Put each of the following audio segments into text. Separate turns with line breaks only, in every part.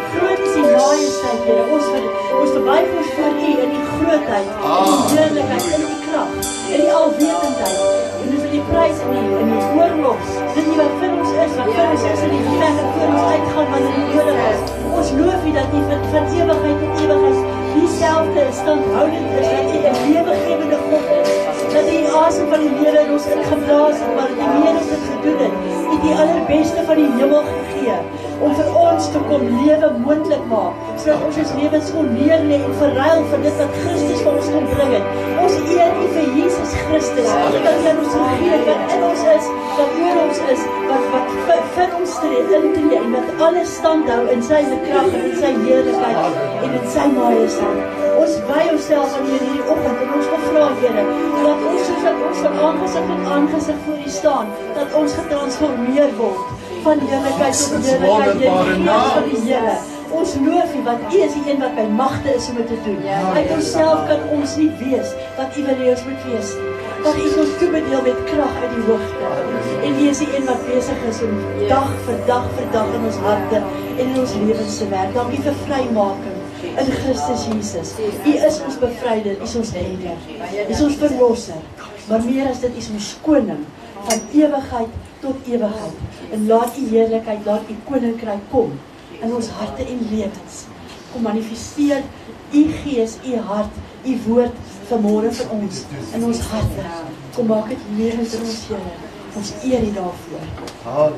Groot is die majesteit, Here. Ons verbuig ons voor U in die grootheid, in die heerlikheid, in die krag, in die alwetendheid. En ons wil die prys in die oorlogs. Dit nie wat vir ons is, wat vir ons is in die geveg en voor ons uitgaan wat in die nodig is. Ons loof U dat U van ewigheid tot ewigheid dieselfde standhoudend is, dat U 'n lewegewende God is, dat U die asem van die lewe in ons ingeblaas het, maar dat U meer ons dit gedoen het. U het die allerbeste van die hemel gegee, om vir ons te kom lewe moontlik maak, sodat ons lewens kon neerlê en verruil vir dit wat Christus vir ons kon bring het. Ons eer U vir Jesus Christus, dat U ons regeer, wat in ons is, wat oor ons is, wat vir ons intree en wat alles stand hou in sy krag en in sy heerlikheid en in sy majesteit. Ons wy onsself aan hierdie oggend en ons vra, Here, dat ons soos dat ons van aangesig tot aangesig voor U staan, dat ons getransformeer word van heerlikheid tot heerlikheid deur die Gees van die Here. Ons loof U, want U is die een wat by magte is om dit te doen. Uit onsself kan ons nie wees wat U wil hê ons moet wees nie. Want U is ons toebedeel met krag uit die hoogte. En U is die een wat besig is om dag vir dag in ons harte en in ons lewens te werk. Dankie vir vrymaking in Christus Jesus. U is ons bevryder, U is ons redder, U is ons verlosser. Maar meer as dit, U is ons koning van ewigheid tot ewigheid. En laat U heerlikheid, laat U koninkryk kom in ons harte en lewens. Kom manifesteer U Gees, U hart, U woord vanmôre vir ons in ons harte. Kom maak dit lewend in ons, Here. Ons eer U daarvoor.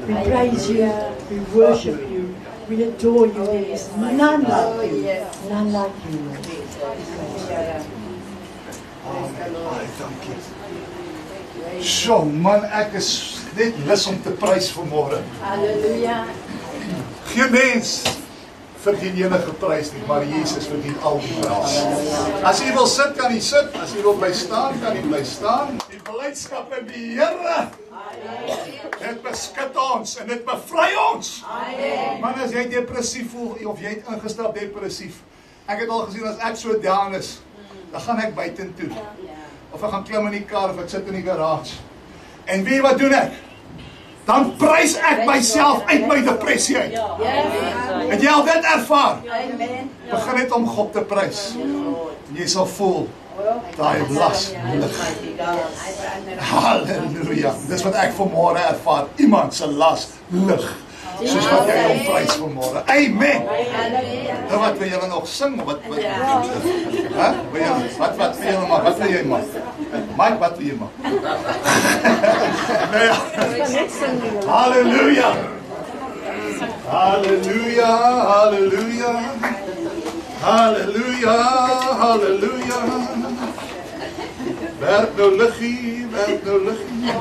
We praise You, we worship You, we adore You. There is none like You, none like You.
Dankie. So man, ek is net lus om te prys vanmôre.
Halleluja.
Geen mens verdien enige prys nie, maar Jesus verdien al die prys. As U wil sit, kan U sit. As U wil bly staan, kan U bly staan. Die blydskap in die Here, dit beskut ons en dit bevry ons. Man, as jy depressief voel, of jy het ingestap depressief, ek het al gesien, as ek so down is, dan gaan ek buitentoe. Of ek gaan klim in die kar, of ek sit in die garage. En weet wat doen ek? Dan prys ek myself uit my depressie uit. Het jy al dit ervaar? Begin net om God te prys. En jy sal voel, daai las lig. Halleluja. Dis wat ek vanmôre ervaar. Iemand se las lig. Soos wat jy hom prys vanmôre. Amen. Nou wat wil julle nog sing? Wat wil julle maak? Wat wil jy maak? Mike, wat wil jy maak? Nee. Halleluja. Halleluja, halleluja. Halleluja, halleluja. Werk nou liggie, werk nou liggie.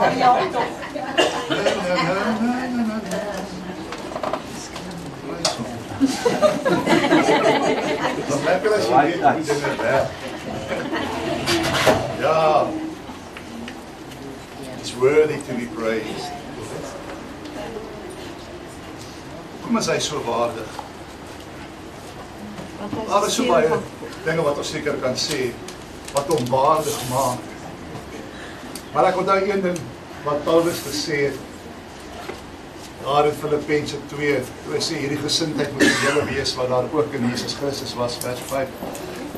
Wat lekker as jy weet hoe dinge werk. Ja. It's worthy to be praised. Kom is hy so waardig. Daar is so baie dinge wat ons seker kan sê, wat hom waardig maak. Maar ek onthou een ding wat Paulus gesê het, daar in Filippense 2, toe hy sê, hierdie gesindheid moet in julle wees, wat daar ook in Jesus Christus was, vers 5.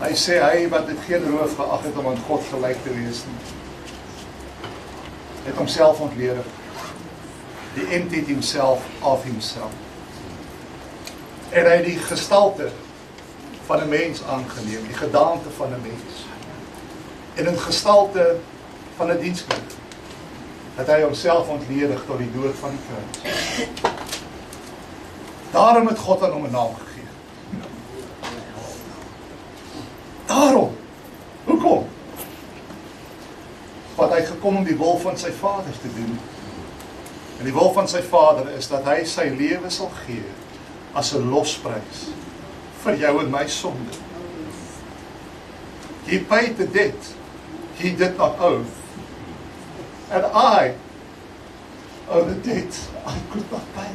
Hy sê, hy wat het geen roof geag het om aan God gelyk te wees nie, het homself ontledig. Die emptied himself of himself. En hy die gestalte van 'n mens aangeneem, die gedaante van 'n mens. En in gestalte van 'n diensknegt, het hy homself ontledig tot die dood van die kruis. Daarom het God aan hom 'n naam gegee. Daarom. Hoekom? Want hy gekom om die wil van sy Vader te doen. En die wil van sy Vader is dat hy sy lewe sal gee as 'n losprys vir jou en my sonde. He paid the debt he did not owe. And I owe the debt I could not pay.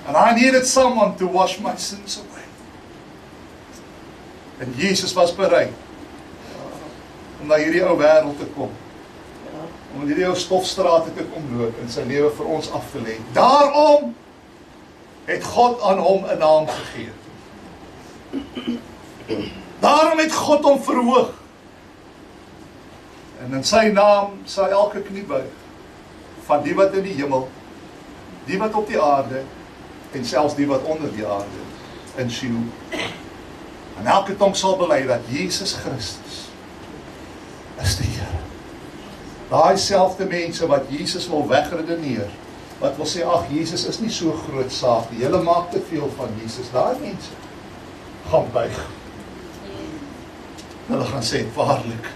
And I needed someone to wash my sins away. En Jesus was bereid om na hierdie ou wêreld te kom. Om hierdie ou stofstrate te kom loop en sy lewe vir ons af te lê. Daarom het God aan hom 'n naam gegee. Daarom het God hom verhoog. En in sy naam sal elke knie buig, van die wat in die hemel, die wat op die aarde, en selfs die wat onder die aarde, in Sheol. En elke tong sal bely dat Jesus Christus is die Here. Daai selfde mense wat Jesus wil wegredeneer, wat wil sê, ag, Jesus is nie so groot saak nie, julle maak te veel van Jesus, daai mense gaan buig. Hulle gaan sê, waarlik,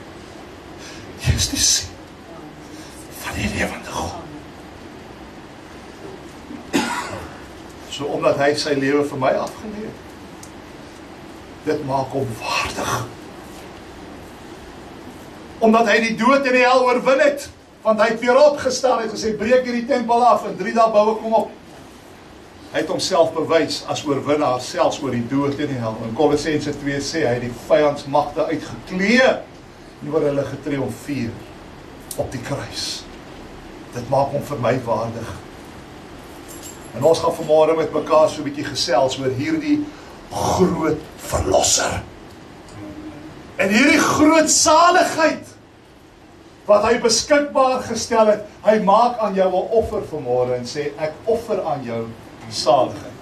jy is die Seun van die lewende God. So omdat hy sy lewe vir my afgeleef, dit maak hom waardig. Omdat hy die dood en die hel oorwin het, want hy het weer opgestaan, hy het gesê, breek hierdie tempel af, en 3 dae bou ek hom op. Hy het homself bewys as oorwinnaar, selfs oor die dood en die hel. In Kolossense 2 sê hy, die vyandsmagte uitgeklee, en oor hulle getriomfeer op die kruis. Dit maak hom vir my waardig. En ons gaan vanmôre met mekaar so 'n bietjie gesels oor hierdie groot verlosser. En hierdie groot saligheid wat hy beskikbaar gestel het, hy maak aan jou 'n offer vanmôre en sê, ek offer aan jou saligheid.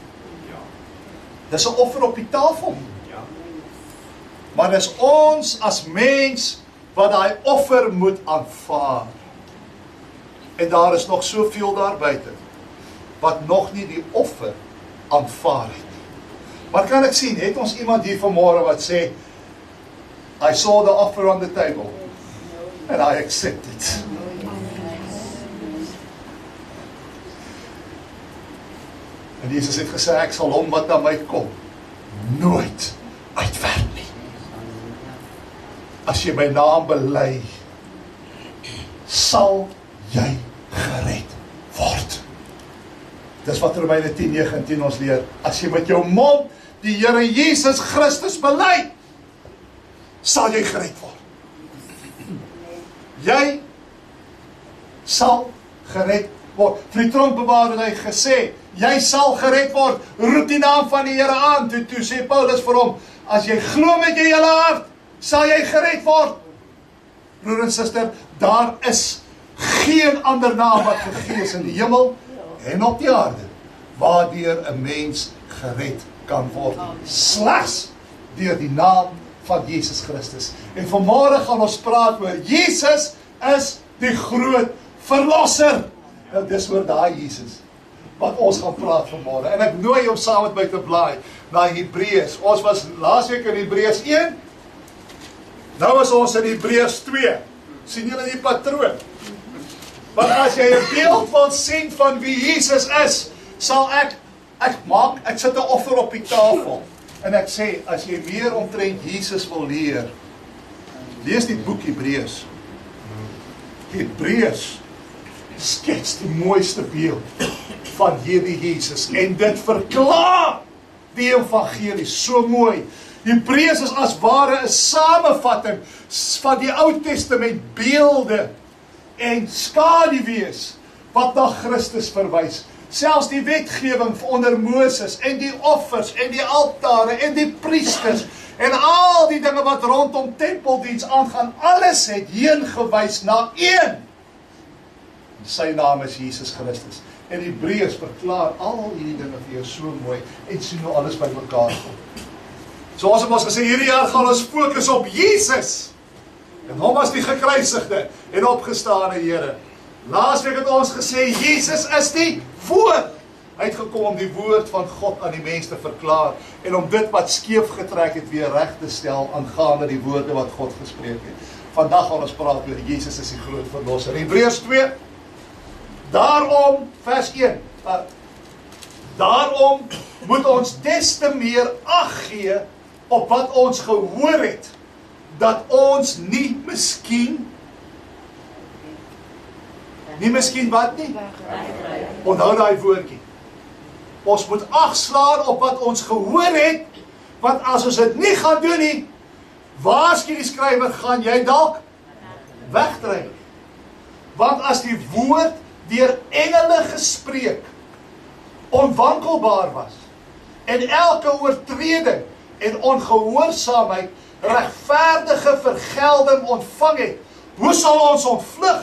Dis 'n offer op die tafel. Maar dis ons as mens wat daai offer moet aanvaar. En daar is nog soveel daar buite wat nog nie die offer aanvaar het. Maar kan ek sien, het ons iemand hier vanmôre wat sê, I saw the offer on the table and I accept it. En Jesus het gesê, ek sal hom wat na my kom nooit uitwerp nie. As jy my naam bely, sal jy gered word. Dis wat Romeine 10:19 ons leer. As jy met jou mond die Here Jesus Christus bely, sal jy gered word. Jy sal gered word. Vir die tronkbewaarder het hy gesê, jy sal gered word. Roep die naam van die Here aan. Toe sê Paulus vir hom, as jy glo met jou hele hart, sal jy gered word. Broer en suster, daar is geen ander naam wat gegee is in die hemel en op die aarde, waardeur 'n mens gered kan word, slegs deur die naam van Jesus Christus. En vanmôre gaan ons praat oor Jesus is die groot verlosser. Nou dis oor daai Jesus wat ons gaan praat vanmôre. En ek nooi jou saam met my te blaai na Hebreërs. Ons was laasweek in Hebreërs 1. Nou is ons in Hebreërs 2. Sien julle die patroon? Want as jy 'n beeld wil sien van wie Jesus is, sal ek sit 'n offer op die tafel. En ek sê, as jy meer omtrent Jesus wil leer, lees die boek Hebreërs. Hebreërs skets die mooiste beeld van hierdie Jesus. En dit verklaar die evangelie so mooi. Hebreërs is as ware 'n samevatting van die Ou Testament beelde en skaduwees wat na Christus verwys. Selfs die wetgewing onder Moses en die offers en die altare en die priesters en al die dinge wat rondom tempeldiens aangaan, alles het heen gewys na een. Sy naam is Jesus Christus. En Hebreërs verklaar al hierdie dinge vir jou so mooi en sien nou alles by mekaar kom. So ons het ons gesê, hierdie jaar gaan ons fokus op Jesus. En hom as die gekruisigde en opgestane Here. Laasweek het ons gesê, Jesus is die woord. Hy het gekom om die woord van God aan die mens te verklaar en om dit wat skeef getrek het weer reg te stel aangaande die woorde wat God gespreek het. Vandag gaan ons praat oor Jesus is die groot verlosser. Hebreërs 2. Daarom, vers 1. Daarom moet ons des te meer ag gee op wat ons gehoor het, dat ons nie miskien wat nie? Onthou daai woordjie. Ons moet ag slaan op wat ons gehoor het, want as ons dit nie gaan doen nie, waarsku die skrywer, gaan jy dalk wegdryf. Want as die woord deur engele gespreek onwankelbaar was en elke oortreding en ongehoorsaamheid regverdige vergelding ontvang het, hoe sal ons ontvlug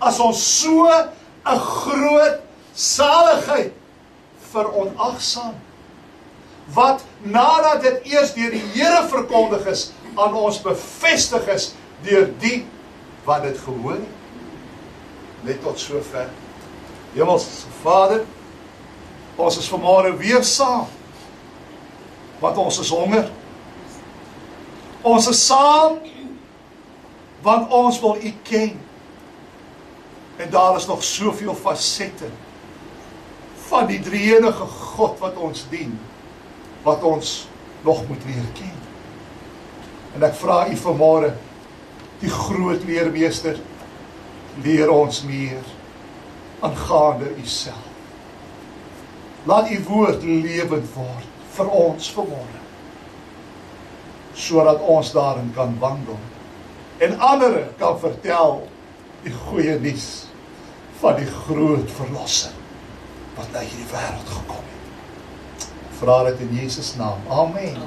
as ons so 'n groot saligheid veronagsaam, wat nadat dit eers deur die Here verkondig is, aan ons bevestig is deur die wat dit gehoor het? Net tot sover. Hemelse Vader, ons is vanmôre weer saam, want ons is honger. Ons is saam, want ons wil U ken. En daar is nog soveel fasette van die drie-enige God wat ons dien, wat ons nog moet leer ken. En ek vra U vanmôre, die groot leermeester, leer ons meer aangaande U self. Laat U woord lewend word vir ons vanmôre, sodat ons daarin kan wandel en ander kan vertel die goeie nuus van die groot verlosser wat na hierdie wêreld gekom het. Vra dit in Jesus naam. Amen.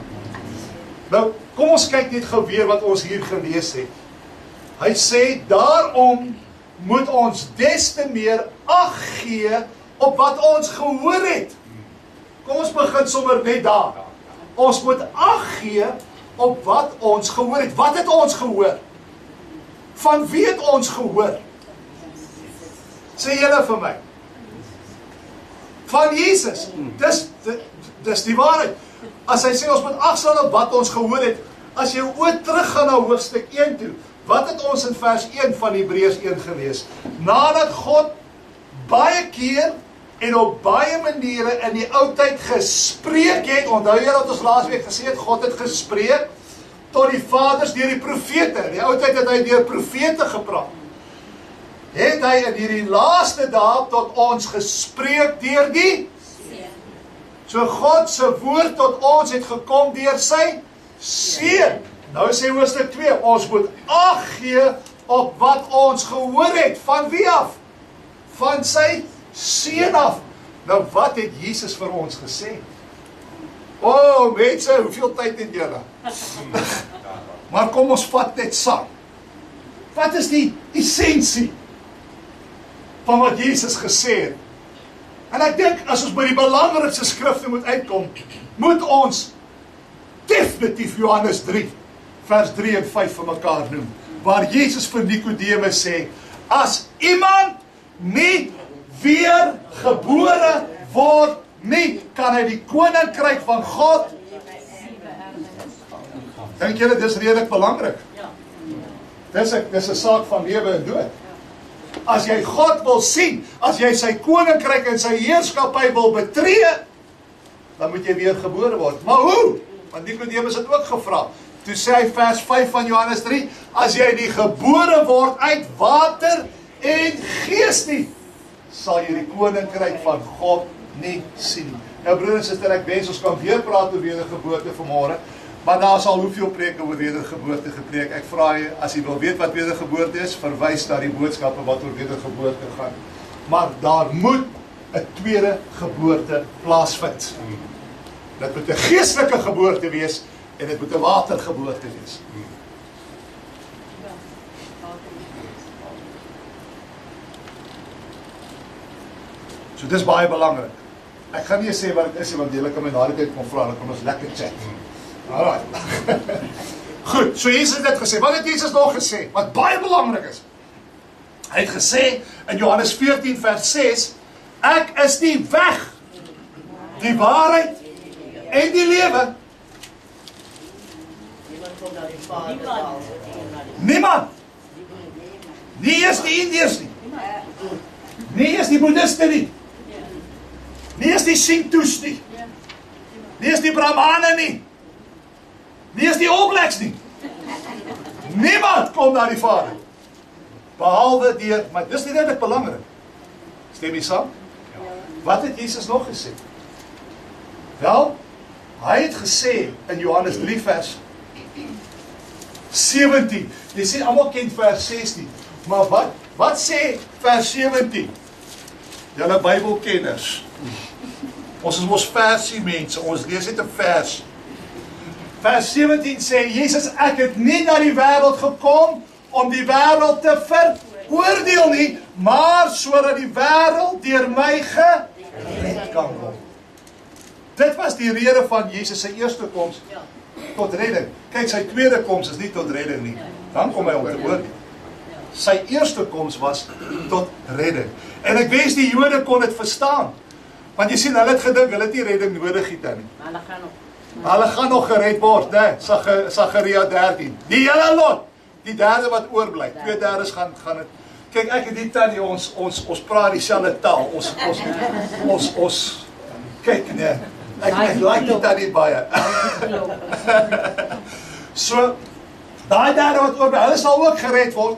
Nou, kom ons kyk net gou weer wat ons hier gelees het. Hy sê, daarom moet ons des te meer ag gee op wat ons gehoor het. Kom ons begin sommer net daar. Ons moet ag gee op wat ons gehoor het. Wat het ons gehoor? Van wie het ons gehoor? Sê julle vir my. Van Jesus. Dis die waarheid. As hy sê ons moet ag slaan op wat ons gehoor het, as jy ooit teruggaan na hoofstuk 1 toe, wat het ons in vers 1 van Hebreërs 1 gelees? Nadat God baie keer en op baie maniere in die ou tyd gespreek het, onthou jy dat ons laasweek gesê het, God het gespreek tot die vaders deur die profete. In die ou tyd het hy deur profete gepraat. Het hy in hierdie laaste dae tot ons gespreek deur die So God se woord tot ons het gekom deur sy Seun. Nou sê hoofstuk 2, ons moet ag gee op wat ons gehoor het. Van wie af? Van sy Seun af. Nou wat het Jesus vir ons gesê? O, mense, hoeveel tyd het julle? Maar kom ons vat net saam. Wat is die essensie van wat Jesus gesê het? En ek dink, as ons by die belangrikste skrifte moet uitkom, moet ons definitief Johannes 3, vers 3 en 5 vir mekaar noem, waar Jesus vir Nicodemus sê, as iemand nie weer gebore word nie, kan hy die koninkryk van God. Dink julle, dis redelik belangrik. Dis 'n saak van lewe en dood. As jy God wil sien, as jy sy koninkryk en sy heerskappy wil betree, dan moet jy weer gebore word. Maar hoe? Want Nicodemus het ook gevra. Toe sê hy vers 5 van Johannes 3, as jy nie gebore word uit water en gees nie, sal jy die koninkryk van God nie sien. Nou broer en suster, ek wens ons kan weer praat oor wedergeboorte vanmôre, maar daar is al hoeveel preke oor wedergeboorte gepreek. Ek vra jy, as jy wil weet wat wedergeboorte is, verwys na die boodskappe wat oor wedergeboorte gaan. Maar daar moet 'n tweede geboorte plaasvind. Dit moet 'n geestelike geboorte wees en dit moet 'n watergeboorte wees. So dis baie belangrik. Ek gaan nie sê wat dit is, want julle kan my na die tyd kom vra, dan kan ons lekker chat. Alright. Goed, so Jesus het dit gesê. Wat het Jesus nog gesê? Wat baie belangrik is. Hy het gesê in Johannes 14 vers 6, ek is die weg, die waarheid en die lewe. Niemand. Nie eens die Indiërs nie. Nie eens die Boeddhiste nie. Nie eens die Shintoes nie. Nie eens die Brahmane nie. Nie eens die All Blacks nie. Niemand kom na die Vader. Behalwe deur, maar dis nie net belangrik. Stem jy saam? Wat het Jesus nog gesê? Wel, hy het gesê in Johannes 3 vers 17. Jy sê almal ken vers 16. Maar wat sê vers 17? Julle Bybelkenners. Ons is mos versie mense, ons lees net 'n vers. Vers 17 sê, Jesus, ek het nie na die wêreld gekom om die wêreld te veroordeel nie, maar sodat die wêreld deur my gered kan word. Dit was die rede van Jesus se eerste koms tot redding. Kyk, sy tweede koms is nie tot redding nie. Dan kom hy om te oordeel. Sy eerste koms was tot redding. En ek wens die Jode kon dit verstaan. Want jy sien, hulle het gedink, hulle het nie redding nodig het nie. Hulle gaan nog gered word, né? Sagaria 13. Die hele lot. Die derde wat oorbly. 2/3 gaan dit. Kyk, ek en die tannie, ons praat dieselfde taal. Ons kyk, nee. Ek like die tannie baie. So, daai derde wat oorbly, hulle sal ook gered word.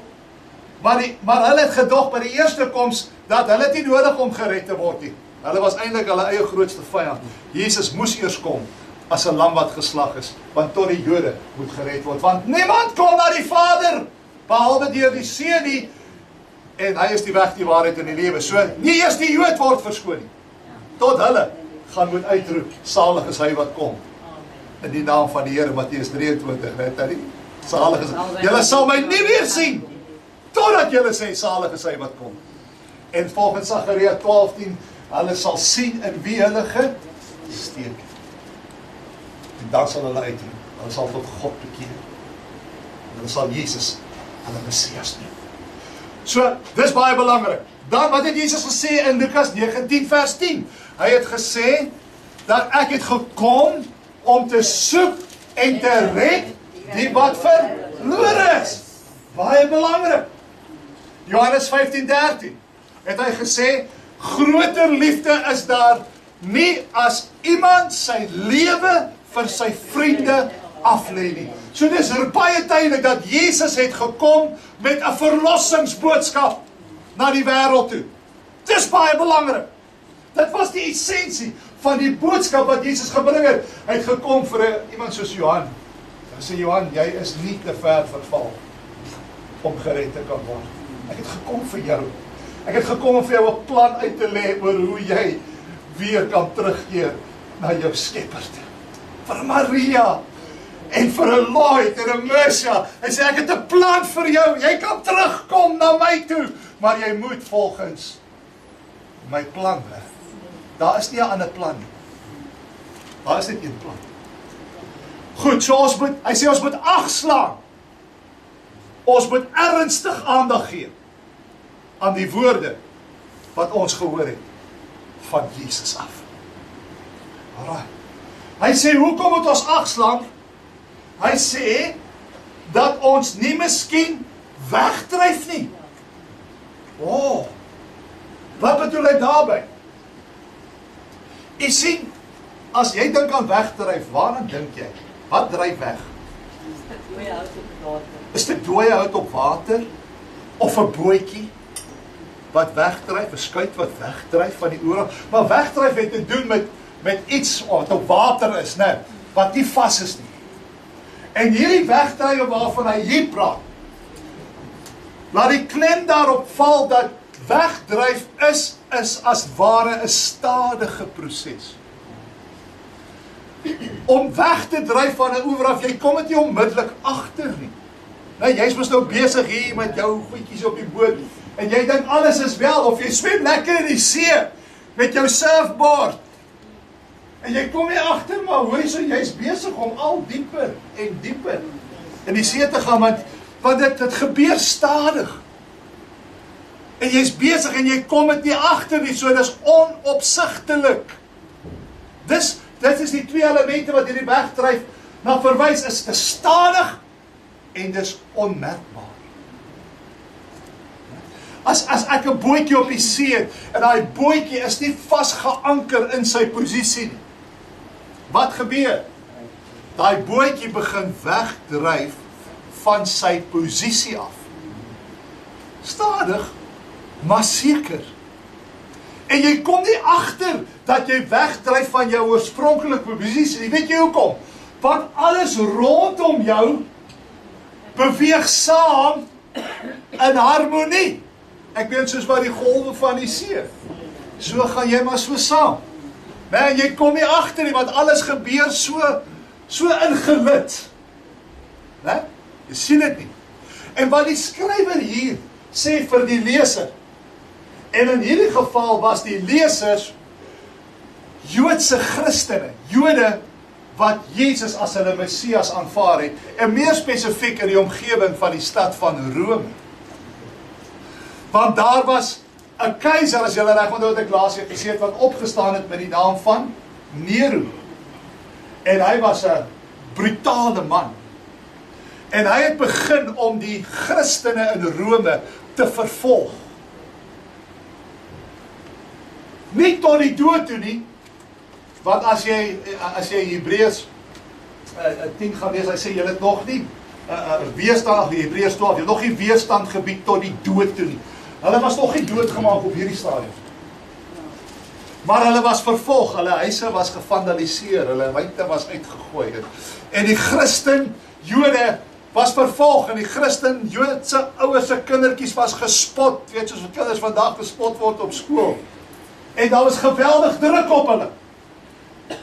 Maar hulle het gedog by die eerste koms dat hulle nie nodig om gered te word nie. Hulle was eintlik hulle eie grootste vyand. Jesus moes eers kom as 'n lam wat geslag is, want tot die Jode moet gered word, want niemand kom na die Vader behalwe deur die Seun nie, en hy is die weg, die waarheid en die lewe. So nie eers die Jood word verskoon nie. Tot hulle gaan moet uitroep, salig is hy wat kom. In die naam van die Here, Matteus 23, net hy. Salig is hy. Julle sal my nie weer sien totdat julle sê salig is hy wat kom. En volgens Sagaria 12:10, hulle sal sien in wie hulle gesteek het. En dan sal hulle uitroep. Hulle sal tot God bekeer. Hulle sal Jesus hulle Messias neem. So, dis baie belangrik. Dan, wat het Jesus gesê in Lukas 19 vers 10? Hy het gesê, dat ek het gekom om te soek en te red die wat verlore is. Baie belangrik. Johannes 15:13 het hy gesê, groter liefde is daar nie as iemand sy lewe vir sy vriende aflê nie. So dis baie duidelik dat Jesus het gekom met 'n verlossingsboodskap na die wêreld toe. Dis baie belangrik. Dit was die essensie van die boodskap wat Jesus gebring het. Hy het gekom vir iemand soos Johan. Hy sê, Johan, jy is nie te ver verval om gered te kan word. Ek het gekom vir jou. Ek het gekom om vir jou 'n plan uit te lê oor hoe jy weer kan terugkeer na jou Skepper toe. Vir Maria en vir 'n Lloyd en 'n Mercia. Hy sê, ek het 'n plan vir jou. Jy kan terugkom na my toe, maar jy moet volgens my plan werk. Daar is nie 'n ander plan nie. Daar is net een plan. Goed, so hy sê ons moet ag slaan. Ons moet ernstig aandag gee aan die woorde wat ons gehoor het van Jesus af. Alraai. Hy sê, hoekom moet ons ag slaan? Hy sê, dat ons nie miskien wegdryf nie. Wat bedoel hy daarby? Jy sien, as jy dink aan wegdryf, waaraan dink jy? Wat dryf weg? Is dit dooie hout op water? Of 'n bootjie wat wegdryf, 'n skuit wat wegdryf van die oorlog? Maar wegdryf het te doen met iets wat op water is, né? Wat nie vas is nie. En hierdie wegdrywe waarvan hy hier praat, laat die klem daarop val dat wegdryf is as ware 'n stadige proses. Om weg te dryf van 'n oewer af, jy kom dit nie onmiddellik agter nie. Nou, jy's mos nou besig hier met jou goedjies op die boot, en jy dink alles is wel, of jy swem lekker in die see, met jou surfboard, en jy kom hier agter, maar hoor jy so, jy's besig om al dieper en dieper in die see te gaan, want dit gebeur stadig. En jy's besig en jy kom dit nie agter nie, so dis onopsigtelik. Dit is die twee elemente wat hierdie wegdryf na verwys, is te stadig en dis onmerkbaar. As ek 'n bootjie op die see het, en daai bootjie is nie vasgeanker in sy posisie nie, wat gebeur? Daai bootjie begin wegdryf van sy posisie af. Stadig, maar seker. En jy kom nie agter dat jy wegdryf van jou oorspronklike posisie. Weet jy hoekom? Want alles rondom jou beweeg saam in harmonie. Ek weet soos wat die golwe van die see. so gaan jy maar so saam. Nee, jy kom nie agter nie, want alles gebeur so ingelid. Nee? Jy sien dit nie. En wat die skrywer hier sê vir die leser, en in hierdie geval was die lesers Joodse Christene, Jode wat Jesus as hulle Messias aanvaar het, en meer spesifiek in die omgewing van die stad van Rome. Want daar was 'n keiser, as julle reg onthou wat ek laas het gesê het, wat opgestaan het met die naam van Nero. En hy was 'n brutale man. En hy het begin om die Christene in Rome te vervolg. Nie tot die dood toe nie, want as jy Hebreërs 10 gaan lees, hy sê jy het nog nie weerstand, Hebreërs 12, jy het nog nie weerstand gebied tot die dood toe nie. Hulle was nog nie doodgemaak op hierdie stadium. Maar hulle was vervolg, hulle huise was gevandaliseer, hulle buite was uitgegooi. En die Christen Jode was vervolg, en die Christen Joodse ouers se kindertjies was gespot, weet soos wat kinders vandag gespot word op skool. En daar was geweldig druk op hulle.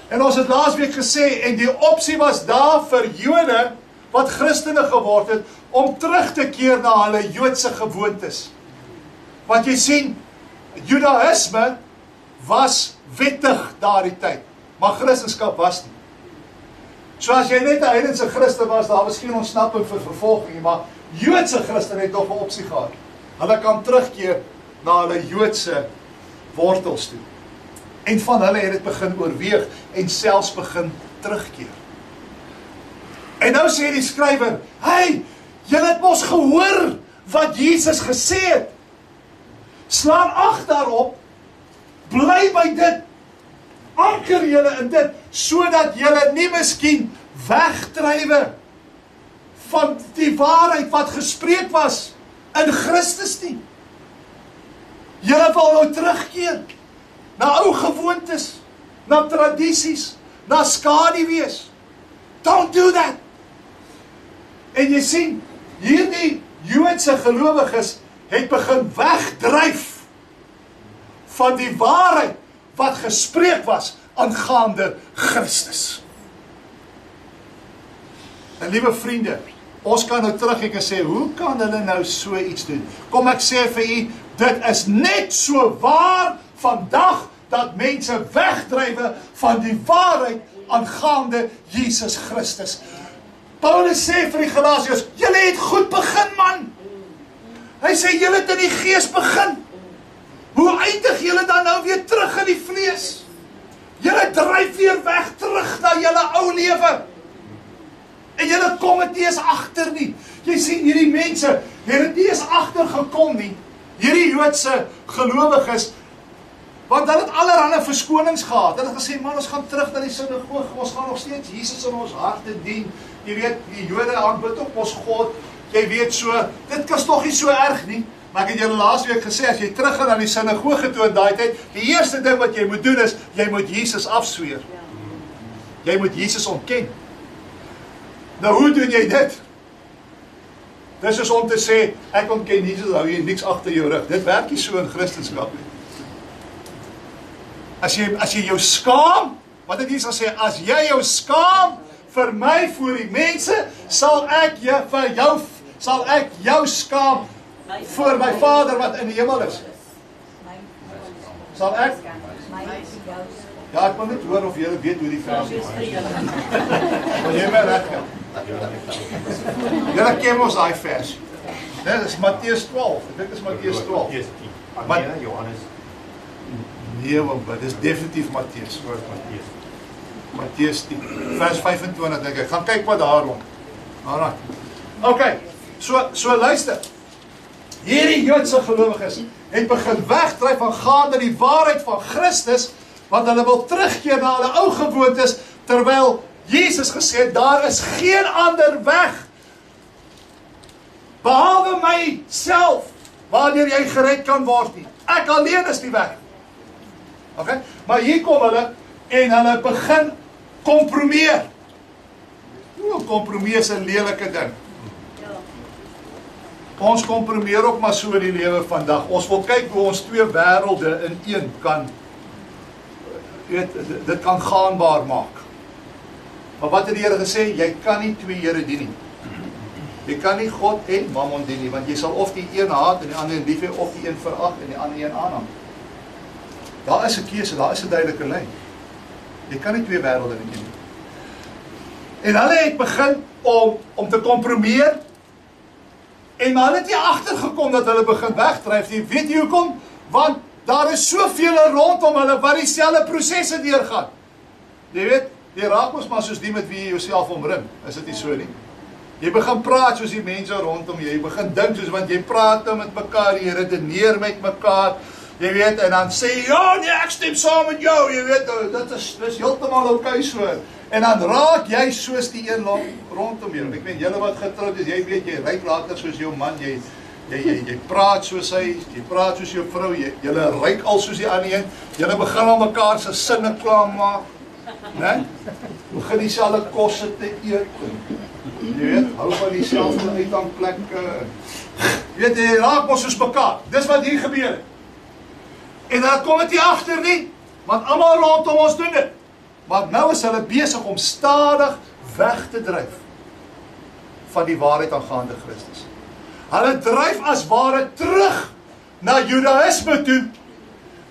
En ons het laasweek gesê, en die opsie was daar vir Jode, wat Christene geword het, om terug te keer na hulle Joodse gewoontes. Want jy sien, Judaïsme was wettig daardie tyd, maar Christendom was nie. So as jy net 'n heidense Christen was, daar was geen ontsnapping vir vervolging, maar Joodse Christen het nog 'n opsie gehad. Hulle kan terugkeer na hulle Joodse wortels toe. En van hulle het dit begin oorweeg en selfs begin terugkeer. En nou sê die skrywer, hey, julle het mos gehoor wat Jesus gesê het. Slaan ag daarop, bly by dit, anker julle in dit, sodat julle nie miskien wegdrywe van die waarheid wat gespreek was in Christus nie. Julle wil nou terugkeer na ou gewoontes, na tradisies, na skaduwees. Don't do that. En jy sien, hierdie Joodse gelowiges het begin wegdryf van die waarheid wat gespreek was aangaande Christus. En liewe vriende, ons kan nou terugkyk en sê, hoe kan hulle nou so iets doen? Kom ek sê vir u, dit is net so waar vandag dat mense wegdrywe van die waarheid aangaande Jesus Christus. Paulus sê vir die Galasiërs, julle het goed begin, man. Hy sê, julle het in die gees begin. Hoe eindig julle dan nou weer terug in die vlees? Julle dryf weer weg terug na julle ou lewe. En julle kom het nie eens agter nie. Jy sien, hierdie mense het het nie eens agter gekom nie. Hierdie Joodse gelowiges, want hulle het allerhande verskonings gehad. Hulle het gesê, man, ons gaan terug na die sinagoge, ons gaan nog steeds Jesus in ons harte dien. Jy weet, die Jode aanbid op ons God. Jy weet so, dit is toch nie so erg nie. Maar ek het julle laasweek gesê, as jy terug gaan na die sinagoge toe in daai tyd, die eerste ding wat jy moet doen is, jy moet Jesus afsweer. Jy moet Jesus ontken. Nou, hoe doen jy dit? Dis is om te sê, ek ontken Jesus, hou jy niks agter jou rug. Dit werk nie so in Christendom nie. As jy jou skaam, wat het Jesus gesê, as jy jou skaam vir my voor die mense, sal ek jou skaam voor my Vader wat in die hemel is. Sal ek? Ja, ek wil net hoor of julle weet hoe die vers is. Wil jy my reg gee? Julle ken mos daai vers. Dit is Matteus 12. Dit is Matteus 12.
Johannes.
Nee, maar dit is definitief Matteus. Matteus 10, vers 25 dink ek. Gaan kyk wat daar rond. Alright. Okay. So luister. Hierdie Joodse gelowiges het begin wegdryf van gaande die waarheid van Christus, want hulle wil terugkeer na hulle ou gewoontes, terwyl Jesus gesê het, daar is geen ander weg behalwe myself waardeur jy gered kan word nie. Ek alleen is die weg. Okay? Maar hier kom hulle en hulle begin kompromieer. Kompromie is 'n lelike ding. Ons komprimeer ook maar so in die lewe vandag. Ons wil kyk hoe ons twee wêrelde in een kan, dit kan gaanbaar maak. Maar wat het die Here gesê? Jy kan nie twee Here dien nie. Jy kan nie God en Mammon dien nie, want jy sal of die een haat en die ander lief hê, of die een verag en die ander een aanhang. Daar is 'n keuse, daar is 'n duidelike lyn. Jy kan nie twee wêrelde dien nie. En hulle het begin om te komprimeer, en hulle het nie agtergekom dat hulle begin wegdryf nie. Weet jy hoekom? Want daar is soveel rondom hulle wat dieselfde prosesse deurgaan. Jy weet, jy raak mos maar soos die met wie jy jouself omring. Is dit nie so nie? Jy begin praat soos die mense rondom jou. Jy begin dink soos, want jy praat nou met mekaar, jy redeneer met mekaar. Jy weet, en dan sê jy, ja, nee, ek stem saam met jou. Jy weet, dit is heeltemal oukei so. En dan raak jy soos die een rondom jou. Ek weet, julle wat getroud is, jy weet, jy ryk later soos jou man, jy praat soos hy, jy praat soos jou vrou, julle ryk al soos die ander een, julle begin al mekaar se sinne klaarmaak, né? Begin dieselfde kosse te eet. Jy weet, hou van dieselfde uithangplekke. Jy weet, jy raak mos soos mekaar. Dis wat hier gebeur. En dan kom dit nie agter nie, want almal rondom ons doen dit. Maar nou is hulle besig om stadig weg te dryf van die waarheid aangaande Christus. Hulle dryf as ware terug na Judaïsme toe,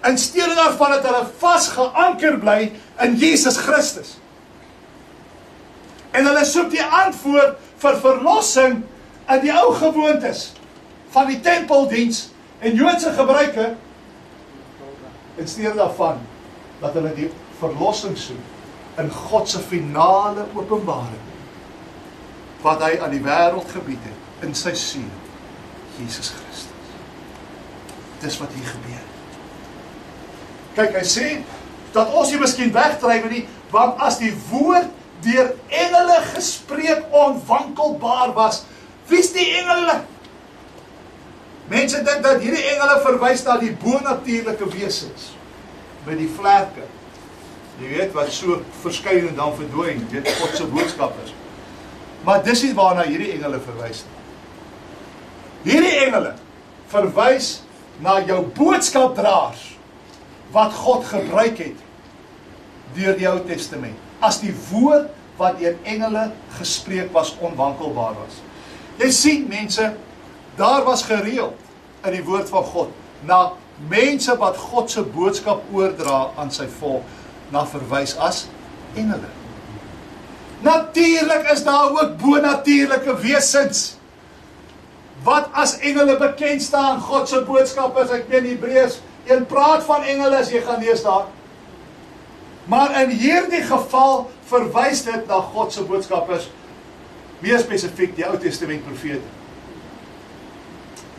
in steede daarvan dat hulle vasgeanker bly in Jesus Christus. En hulle soek die antwoord vir verlossing in die ou gewoontes van die tempeldiens en Joodse gebruike, in steede daarvan dat hulle die verlossing soek in God se finale openbaring wat hy aan die wêreld gebied het in sy seun Jesus Christus. Dis wat hier gebeur. Kyk, hy sê dat ons nie miskien wegdryf nie, want as die woord deur engele gespreek onwankelbaar was, wie's die engele? Mense dink dat hierdie engele verwys na die bonatuurlike wesens by die vlerke. Jy weet wat so verskyn en dan verdwyn, weet God se boodskap is. Maar dis nie waarna hierdie engele verwys nie. Hierdie engele verwys na jou boodskapdraers wat God gebruik het deur die Ou Testament. As die woord wat deur engele gespreek was onwankelbaar was. Jy sien mense, daar was gereeld in die woord van God na mense wat God se boodskap oordra aan sy volk, na verwys as engele. Natuurlik is daar ook bonatuurlike wesens wat as engele bekend staan. God se boodskap is, ek weet Hebreërs 1 praat van engele as jy gaan lees daar. Maar in hierdie geval verwys dit na God se boodskap is, meer spesifiek die Ou Testament profete.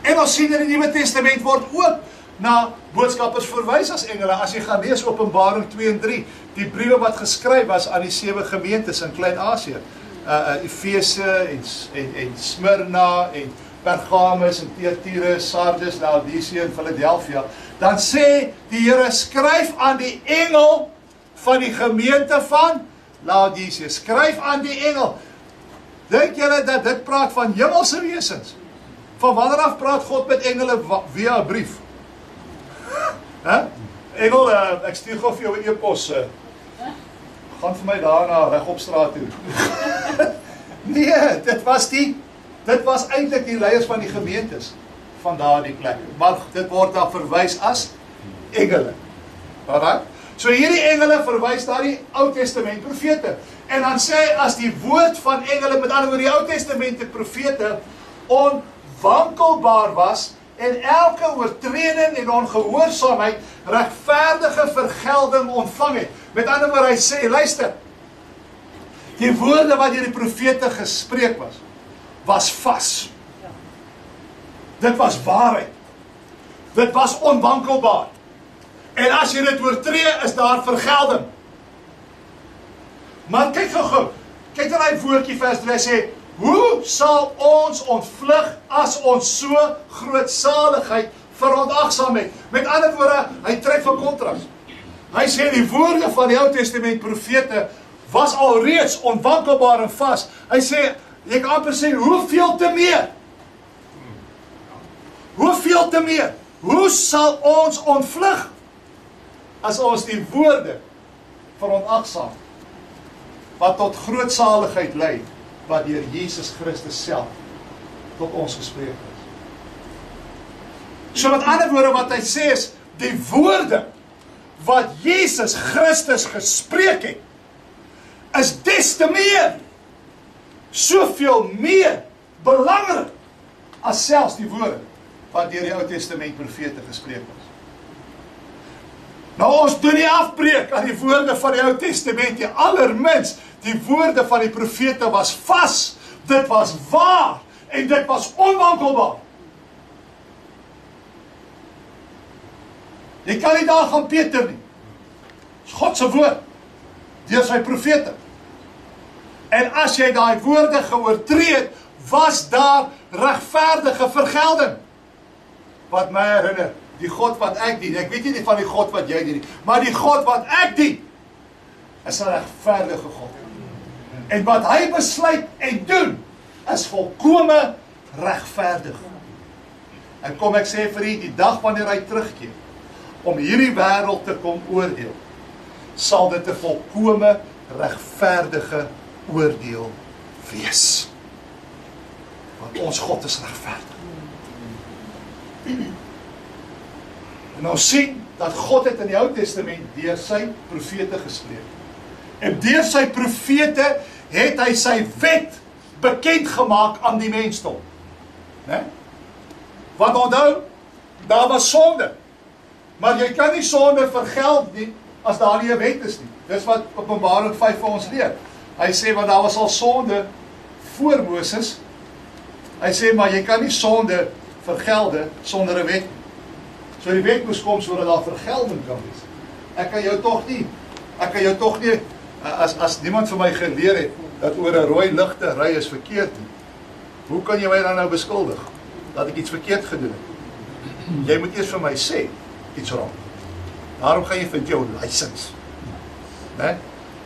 En ons sien in die Nuwe Testament word ook na boodskappers verwys as engele. As jy gaan lees Openbaring 2 en 3, die briewe wat geskryf was aan die 7 gemeentes in Klein-Asië, Efese en Smyrna en Pergamus en Thyatira, Sardis, Laodicea en Philadelphia, dan sê die Here, skryf aan die engel van die gemeente van Laodicea, skryf aan die engel. Dink julle dat dit praat van hemelse wesens? Van wanneer af praat God met engele via 'n brief? Engel, ek stuur gou vir jou 'n e-pos. Gaan vir my daarna reg op straat toe. Nee, dit was eintlik die leiers van die gemeentes van daardie plek. Maar dit word daar verwys as engele. Alright? So hierdie engele verwys na die Ou Testament profete. En dan sê as die woord van engele, met ander woorde die Ou Testament profete, onwankelbaar was en elke oortreding en ongehoorsaamheid regverdige vergelding ontvang het. Met ander woorde, hy sê, luister, die woorde wat deur die profete gespreek was vas. Dit was waarheid. Dit was onwankelbaar. En as jy dit oortree, is daar vergelding. Maar kyk gou, kyk na die woordjie vers 3, hy sê, hoe sal ons ontvlug as ons so groot saligheid verontagsaam het? Met ander woorde, hy trek van kontras. Hy sê die woorde van die Ou Testament profete was alreeds onwankelbaar en vas. Hy sê, jy kan amper sê, hoeveel te meer Hoeveel te meer? Hoe sal ons ontvlug as ons die woorde verontagsaam wat tot groot saligheid lei, wat deur Jesus Christus self tot ons gespreek is. So met ander woorde wat hy sê is, die woorde wat Jesus Christus gespreek het, is des te meer, soveel meer belangrik as selfs die woorde wat deur die Ou Testament profete gespreek is. Nou ons doen nie afbreek aan die woorde van die Ou Testament nie, allermins die woorde van die profete was vas, dit was waar en dit was onwankelbaar. Jy kan nie daar gaan Peter nie. Dit is God se woord deur sy profete. En as jy daai woorde geoortree het, was daar regverdige vergelding. Wat my herinner, die God wat ek dien, ek weet nie van die God wat jy dien nie, maar die God wat ek dien, is 'n regverdige God. En wat hy besluit en doen, is volkome regverdig. En kom ek sê vir u, die dag wanneer hy terugkeer, om hierdie wêreld te kom oordeel, sal dit 'n volkome regverdige oordeel wees. Want ons God is regverdig. En ons sien dat God het in die Ou Testament deur sy profete gespreek. En deur sy profete het hy sy wet bekend gemaak aan die mensdom. Né? Want onthou, daar was sonde. Maar jy kan nie sonde vergeld nie as daar nie 'n wet is nie. Dis wat Openbaring 5 vir ons leer. Hy sê, want daar was al sonde voor Moses. Hy sê, maar jy kan nie sonde vergelde sonder 'n wet. So die wet moes kom sodat daar vergelding kan wees. Ek kan jou tog nie, as niemand vir my geleer het, dat oor 'n rooi lig te ry is verkeerd nie. Hoe kan jy my dan nou beskuldig, dat ek iets verkeerd gedoen het? Jy moet eers vir my sê, iets wrong. Daarom gaan jy vind jou license. Né?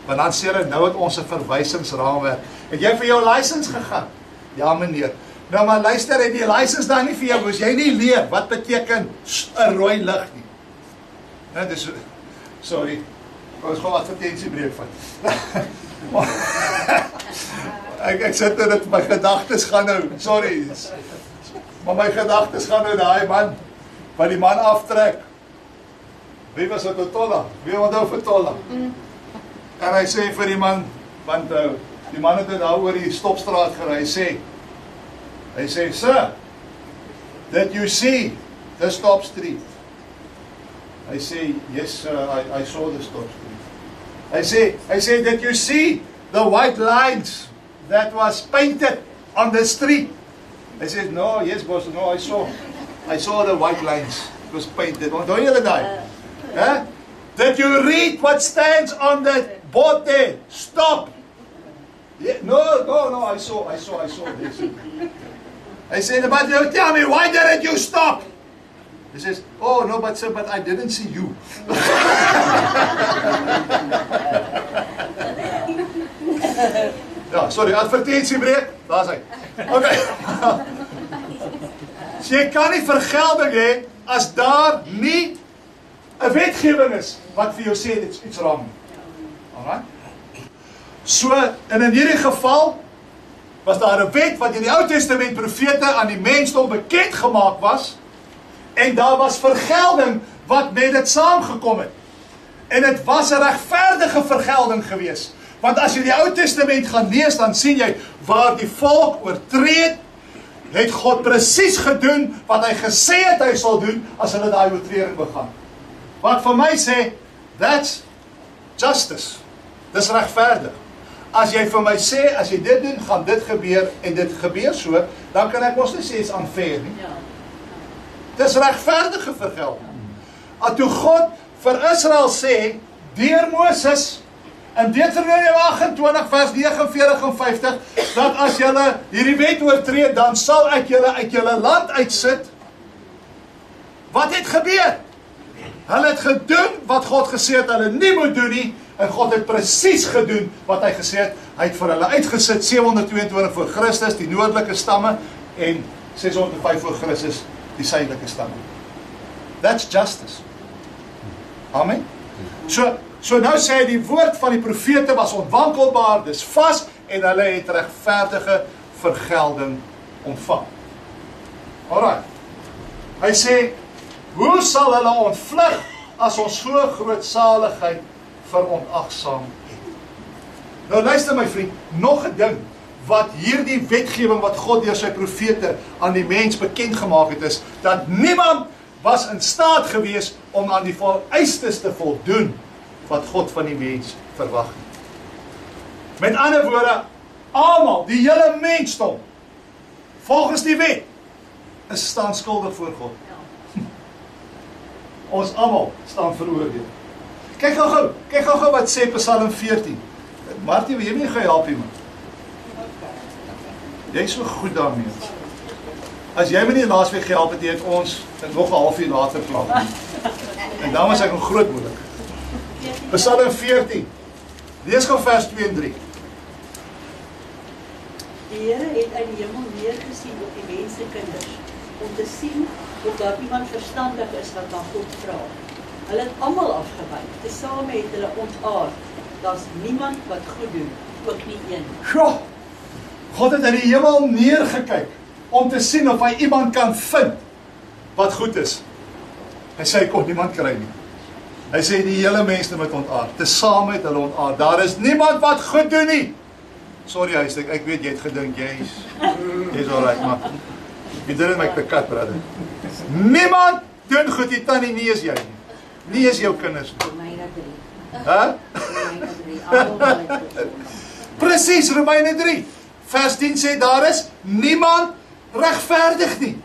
Want dan sê hulle, nou het ons 'n verwysingsraamwerk. Het jy vir jou license gegaan? Ja meneer. Nou maar luister, het die license dan nie vir jou, moes jy nie leer, wat beteken 'n rooi lig nie. Né, dis, sorry, ons gaan advertentiebreek van. ek sit nou dat my gedagtes gaan nou, sorry, maar my gedagtes gaan nou daai man, wat die man aftrek. Wie was dit, Tolla? Wie onthou vir Tolla? En hy sê vir die man, want die man het daar oor die stopstraat gery, hy sê, sir, did you see the stop street? Hy sê, yes sir, I saw the stop street. Hy sê, did you see the white lines that was painted on the street? Hy sê, no, yes boss, no, I saw the white lines, it was painted. Onthou julle daai? Did you read what stands on the board there? Stop. Yeah, no, I saw this. I said, but you tell me, why didn't you stop? He says, oh no, but sir, but I didn't see you. Ja, sorry, advertentiebreek, daar is hy. Okay. So jy kan nie vergelding hê as daar nie 'n wetgewing is wat vir jou sê dit is iets wrong. Alright? So, en in hierdie geval was daar 'n wet wat in die Ou Testament profete aan die mensdom bekend gemaak was, en daar was vergelding wat met dit saamgekom het. En dit was 'n regverdige vergelding gewees. Want as jy die Ou Testament gaan lees, dan sien jy waar die volk oortree het God presies gedoen wat hy gesê het hy sal doen as hulle daai oortreding begaan. Wat vir my sê, that's justice. Dis regverdig. As jy vir my sê, as jy dit doen, gaan dit gebeur, en dit gebeur so, dan kan ek mos nie sê, is unfair nie. Dis regverdige vergelding. Toe God vir Israel sê, deur Moses, in Deuteronomium 28 vers 49 en 50, dat as julle hierdie wet oortree, dan sal ek julle uit julle land uitsit. Wat het gebeur? Hulle het gedoen wat God gesê het hulle nie moet doen nie, en God het presies gedoen wat hy gesê het. Hy het vir hulle uitgesit 722 voor Christus, die noordelike stamme, en 605 voor Christus, die suidelike stamme. That's justice. Amen. So nou sê hy, die woord van die profete was onwankelbaar, dis vas, en hulle het regverdige vergelding ontvang. Alright. Hy sê, hoe sal hulle ontvlug as ons so groot saligheid verontagsaam het? Nou luister my vriend, nog 'n ding wat hierdie wetgewing wat God deur sy profete aan die mens bekend gemaak het, is dat niemand was in staat gewees om aan die vereistes te voldoen wat God van die mens verwag het. Met ander woorde, almal, die hele mensdom, volgens die wet, is staan skuldig voor God. Ons almal staan veroordeel. Kyk gou wat sê Psalm 14. Martie, wil jy my help hier, man? Jy is so goed daarmee. As jy my nie laasweek gehelp het, het ons nog 'n halfuur later plan. En dan was ek nog groot moeilik. Psalm 14. Lees gou vers 2 en 3.
Die Here het uit die hemel neergesien op die mensekinders, om te sien of daar iemand verstandig is wat aan God vra. Hulle het almal afgewyk, tesame het hulle ontaard. Daar's niemand wat goed doen, ook nie een.
Sjoe! God het uit die hemel neergekyk, om te sien of hy iemand kan vind, wat goed is. Hy sê, hy kon niemand kry nie. Hy sê, die hele mense met ontaard, tesame het hulle ontaard. Daar is niemand wat goed doen nie. Sorry huislik, ek weet jy het gedink, jy's alright, maar you didn't make the cut, brother. Niemand doen goed, die tannie, nie is jy nie. Nie is jou kinders nie.
Romeine 3.
Huh?
Romeine 3. Almal het gedoen.
Precies, Romeine 3. Vers 10 sê, daar is niemand regverdig nie.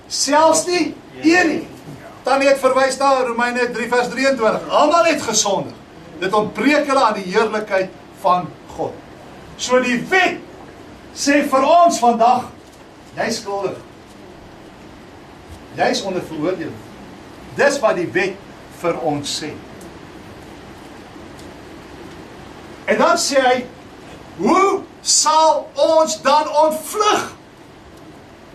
Selfs nie een nie. Tannie het verwys na Romeine 3 vers 23. Almal het gesondig. Dit ontbreek hulle aan die heerlikheid van God. So die wet sê vir ons vandag, jy is skuldig. Jy is onder veroordeling. Dis wat die wet vir ons sê. En dan sê hy, hoe sal ons dan ontvlug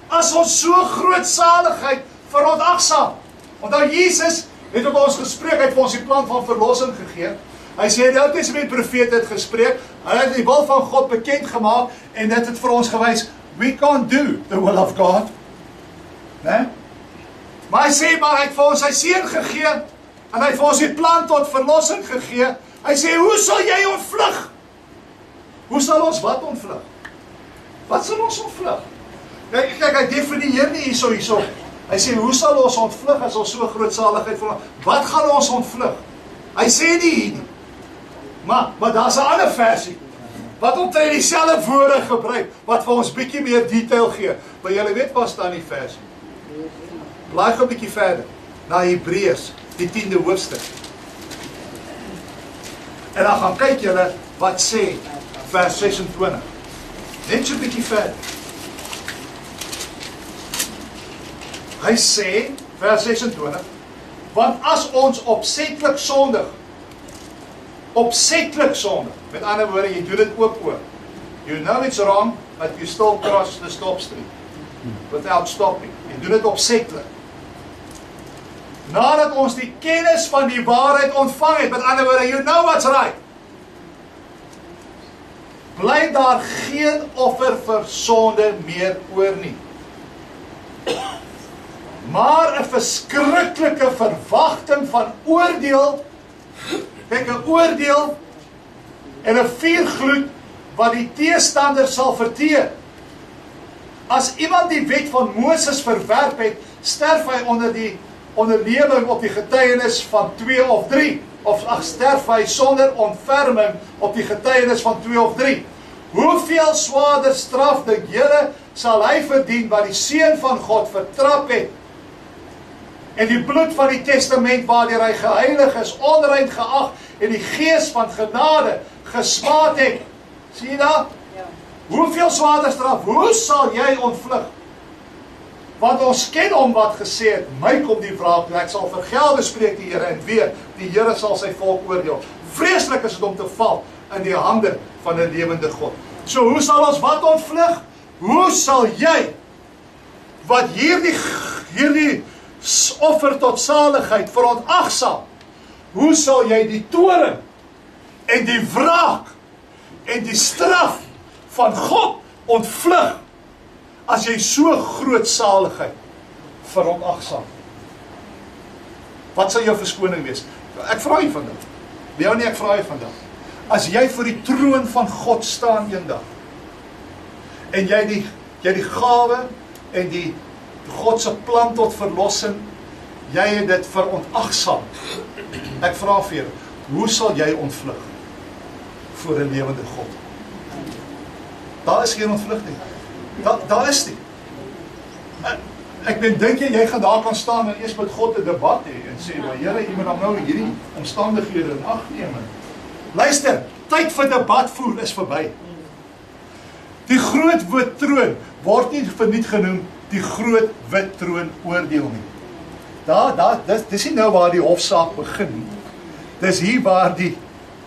as ons so groot saligheid verontagsaam? Onthou Jesus het met ons gespreek, hy het vir ons die plan van verlossing gegee. Hy sê die Ou Testament profete het gespreek, hy het die wil van God bekend gemaak en dit het vir ons gewys, we can't do the will of God. Nee? Maar hy sê, maar hy het vir ons sy seun gegee en hy het vir ons die plan tot verlossing gegee. Hy sê, hoe sal jy ontvlug? Hoe sal ons wat ontvlug? Wat sal ons ontvlug? Kyk, hy definieer nie hierso. Hy sê, hoe sal ons ontvlug as ons so groot saligheid verlang? Wat gaan ons ontvlug? Hy sê nie hier nie. Maar daar's 'n ander versie, wat omtrent dieselfde woorde gebruik, wat vir ons bietjie meer detail gee. Maar julle weet waar staan die versie? Blaai gou 'n bietjie verder, na Hebreërs, die 10de hoofstuk. En dan gaan kyk julle wat sê vers 26. Net so 'n bietjie verder. Hy sê, vers 26, want as ons opsetlik sondig, met ander woorde, jy doen dit oop. You know it's wrong, but you still cross the stop street, without stopping. Jy doen dit opsetlik. Nadat ons die kennis van die waarheid ontvang het, met ander woorde, you know what's right, bly daar geen offer vir sonde meer oor nie. Maar 'n verskriklike verwagting van oordeel, kyk, 'n oordeel en 'n vuurgloed wat die teestander sal verteer. As iemand die wet van Moses verwerp het, sterf hy onder die onderneming op die getuienis van 2 of 3, of sterf hy sonder ontferming op die getuienis van 2 of 3. Hoeveel swaarder straf dink julle sal hy verdien wat die seun van God vertrap het en die bloed van die testament waardeur hy geheilig is, onrein geag en die gees van genade gesmaad het. Sien jy daar?
Ja.
Hoeveel swaarder straf? Hoe sal jy ontvlug? Want ons ken hom wat gesê het, my kom die wraak, en ek sal vergelde, spreek die Here, en weer, die Here sal sy volk oordeel. Vreeslik is dit om te val in die hande van 'n lewende God. So hoe sal ons wat ontvlug? Hoe sal jy, wat hierdie hierdie offer tot saligheid verontagsaam, hoe sal jy die toorn en die wraak en die straf van God ontvlug as jy so groot saligheid verontagsaam? Wat sal jou verskoning wees? Ek vra jy vandag. Jou nie, ek vra jy vandag. As jy voor die troon van God staan eendag, en jy die gawe en die Godse plan tot verlossing, jy het dit verontagsaam. Ek vra vir jou, hoe sal jy ontvlug voor 'n lewende God? Daar is geen ontvlugting. Daar is nie. Ek dink jy gaan daar kan staan en eers met God 'n debat hê en sê, maar Here, jy moet dan nou hierdie omstandighede in ag neem. Luister, tyd vir debat voer is verby. Die groot wit troon word nie verniet genoem die groot wit troon oordeel nie. Dis nie nou waar die hofsaak begin nie. Dis hier waar die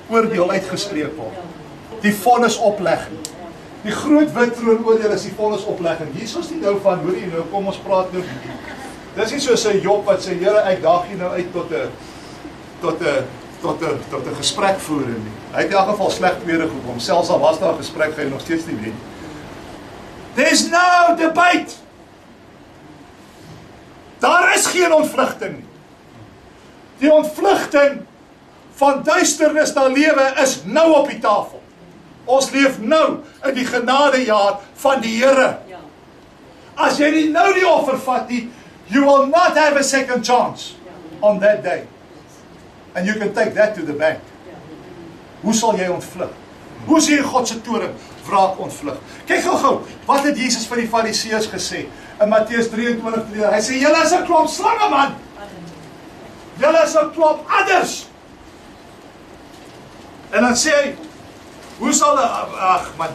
oordeel uitgespreek word. Die vonnisoplegging. Die groot wit troon oordeel is die vonnisoplegging. Hier is nie nou van, hoor jy nou, kom ons praat nou. Dis nie soos 'n Job wat sê, Here, ek daag jy nou uit tot 'n gesprek voer nie. Hy het in elk geval sleg tweede gekom. Selfs al was daar 'n gesprek, gaan jy nog steeds nie weet. There's no debate. Daar is geen ontvlugting nie. Die ontvlugting van duisternis na lewe is nou op die tafel. Ons leef nou in die genadejaar van die Here. As jy nie nou die offer vat nie, you will not have a second chance on that day. And you can take that to the bank. Hoe sal jy ontvlug? Hoe sal jy God se toorn wraak ontvlug? Kyk gou, wat het Jesus vir die Fariseërs gesê? In Matteus 23, hy sê, julle is 'n klomp slange, man. Julle is 'n klomp adders. En dan sê hy, hoe sal ag man,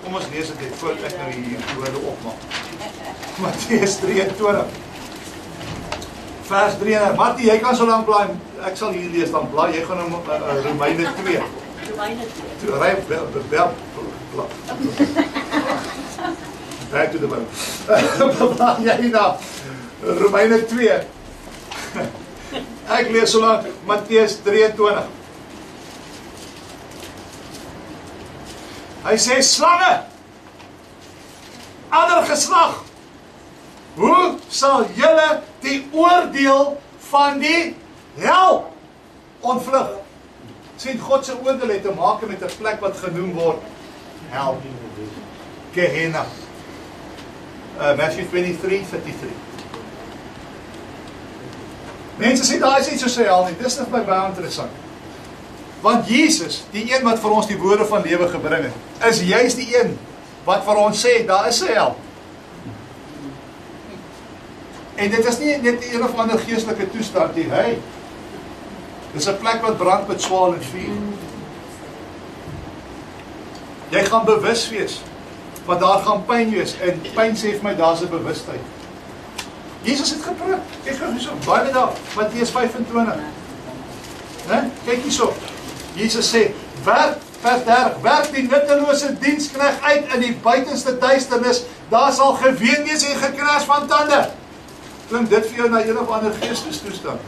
kom ons lees dit voordat ek nou hier woorde opmaak. Matteus 23. Vers 3. Mattie, jy kan so lank blaai, ek sal hier lees, dan blaai, jy gaan Romeine 2.
Romeine 2.
Back to the Bible. Blaai jy na Romeine 2. Ek lees so lank Matteus 23. Hy sê, slange, ander geslag, hoe sal julle die oordeel van die hel ontvlug? Sien, God se oordeel het te maak met 'n plek wat genoem word hel. Gehenna. Matthew 23:33. Mense sê, daar is iets soos hel nie. Dis net baie interessant. Want Jesus, die een wat vir ons die woorde van lewe gebring het, is juist die een wat vir ons sê, daar is 'n hel. En dit is nie net een of ander geestelike toestand nie, hey. Dis 'n plek wat brand met swaal en vuur. Jy gaan bewus wees, want daar gaan pyn wees, en pyn sê vir my, daar's 'n bewustheid. Jesus het gepraat, kyk gou hierso, baie daar, Matteus 25. Kyk hierso, Jesus sê, werk, vers 30, werk die nuttelose diensknegt uit in die buitenste duisternis, daar sal geween wees en gekras van tande. Klink dit vir jou na een of ander geestestoestand?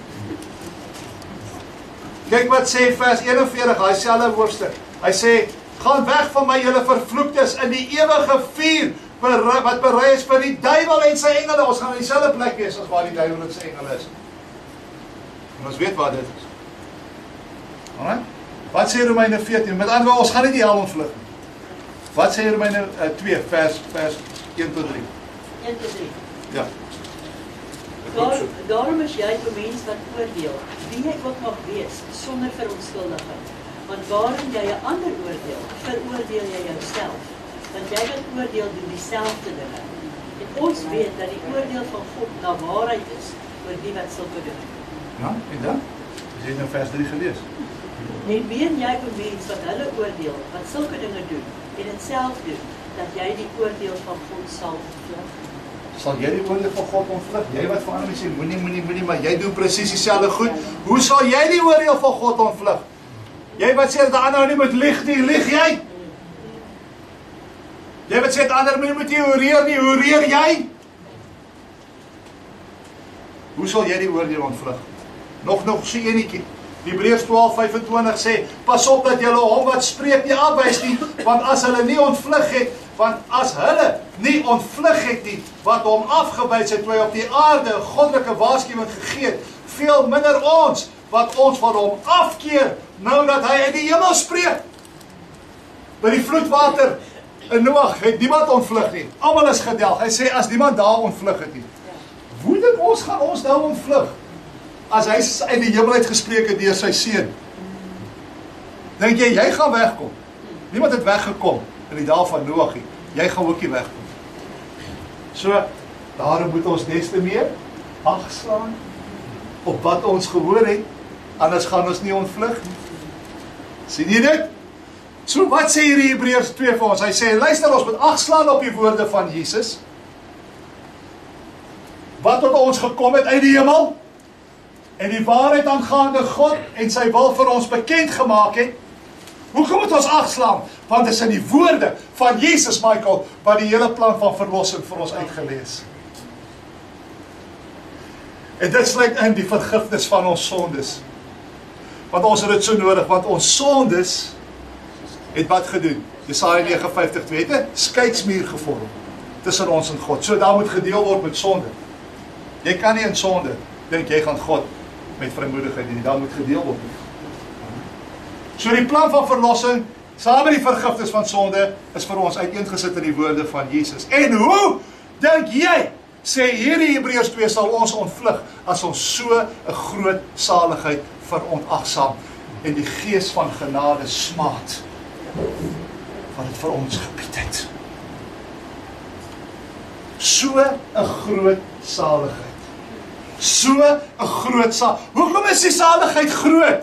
Kyk wat sê vers 41, hy selfe hoofstuk. Hy sê, gaan weg van my julle vervloektes in die ewige vuur, wat berei is vir die duiwel en sy engele. Ons gaan in dieselfde plek wees as waar die duiwel en sy engele is. En ons weet waar dit is. Alright? Wat sê Romeine 14? Met ander woorde, ons gaan nie die hel ontvlug nie. Wat sê Romeine 2, vers 1 tot 3?
1 tot 3.
Ja.
Daarom is jy 'n mens wat oordeel, wie jy ook mag wees, sonder verontskuldiging. Want waarin jy 'n ander oordeel, veroordeel jy jouself. Want jy wat oordeel doen dieselfde dinge. En ons weet dat die oordeel van God na waarheid is oor die wat sulke doen.
Ja, en dan? Jy het nou vers 3 gelees.
En meen jy 'n mens wat hulle oordeel, wat sulke dinge doen, en dit self doen, dat jy die oordeel van God sal ontvlug?
Sal jy die oordeel van God ontvlug? Jy wat vir ander mense sê, moenie, maar jy doen presies dieselfde goed. Hoe sal jy die oordeel van God ontvlug? Jy wat sê dat ander nie moet lieg nie, lieg jy? Jy wat sê dat ander nie moet hoereer nie, hoereer jy? hoe sal jy die oordeel ontvlug? Nog so enetjie. Hebreërs 12:25 sê, pas op dat julle hom wat spreek nie afwys nie, want as hulle nie ontvlug het, wat hom afgewys het, toe hy op die aarde 'n goddelike waarskuwing gegee het, veel minder ons, wat ons van hom afkeer, nou dat hy uit die hemel spreek. By die vloedwater in Noag het niemand ontvlug nie. Almal is gedelg. Hy sê, as niemand daar ontvlug het nie, hoe dink ons gaan ons nou ontvlug? As hy uit die hemel uitgespreek het deur sy seun. Dink jy gaan wegkom? Niemand het weggekom in die dae van Noag nie. Jy gaan ook nie wegkom. So, daarom moet ons des te meer ag slaan op wat ons gehoor het, anders gaan ons nie ontvlug nie. Sien jy dit? So, wat sê hier in Hebreërs 2 vir ons? Hy sê, luister, ons moet ag slaan op die woorde van Jesus, wat tot ons gekom het uit die hemel, en die waarheid aangaande God en sy wil vir ons bekend gemaak het. Hoekom moet ons ag slaan? Want dit is in die woorde van Jesus, Michael, wat die hele plan van verlossing vir ons uitgelees. En dit sluit in die vergifnis van ons sondes. Want ons het dit so nodig, want ons sondes het wat gedoen? Jesaja 59:2 het 'n skeidsmuur gevorm tussen ons en God. So daar moet gedeel word met sonde. Jy kan nie in sonde dink jy gaan God met vrymoedigheid nie, daar moet gedeel word. So die plan van verlossing, saam met die vergifnis van sonde, is vir ons uiteengesit in die woorde van Jesus. En hoe dink jy, sê hierdie Hebreërs 2, sal ons ontvlug, as ons so 'n groot saligheid verontagsaam, en die gees van genade smaad, wat het vir ons gebied het. So 'n groot saligheid. So 'n groot saligheid. Hoekom is die saligheid groot?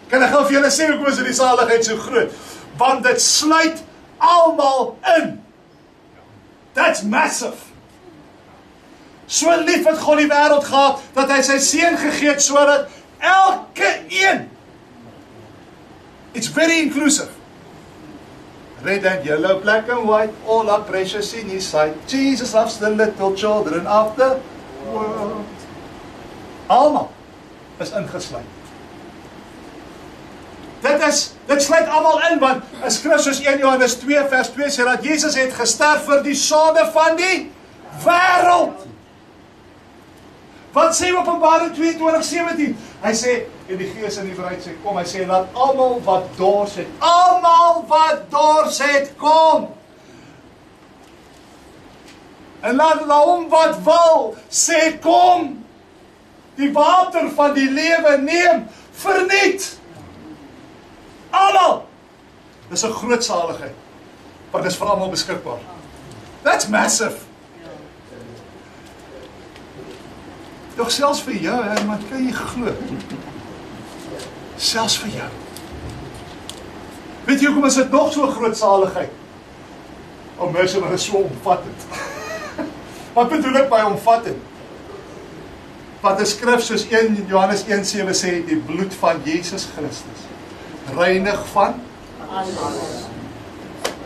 Kan ek gou vir julle sê hoekom is die saligheid so groot? Want dit sluit almal in. That's massive. So lief het God die wêreld gehad, dat hy sy seun gegee het, sodat elke een, it's very inclusive. Red and yellow, black and white, all are precious in his sight. Jesus loves the little children of the world. Almal is ingesluit. Dit sluit almal in, want in skrif soos 1 Johannes 2 vers 2 sê dat Jesus het gesterf vir die sonde van die wêreld. Wat sê Openbaring 22:17? Hy sê, en die Gees en die Bruid sê, kom, hy sê, laat almal wat dors het, kom. En laat hom wat wil, sê, kom. Die water van die lewe neem, verniet. Almal. Dis 'n groot saligheid, want dis vir almal beskikbaar. That's massive. Doch selfs vir jou, man, kan jy glo? Selfs vir jou. Weet jy hoekom is dit nog so 'n groot saligheid? Mense, maar is so omvattend. Wat bedoel ek by omvattend? Wat 'n skrif soos 1 Johannes 1:7 sê, die bloed van Jesus Christus reinig van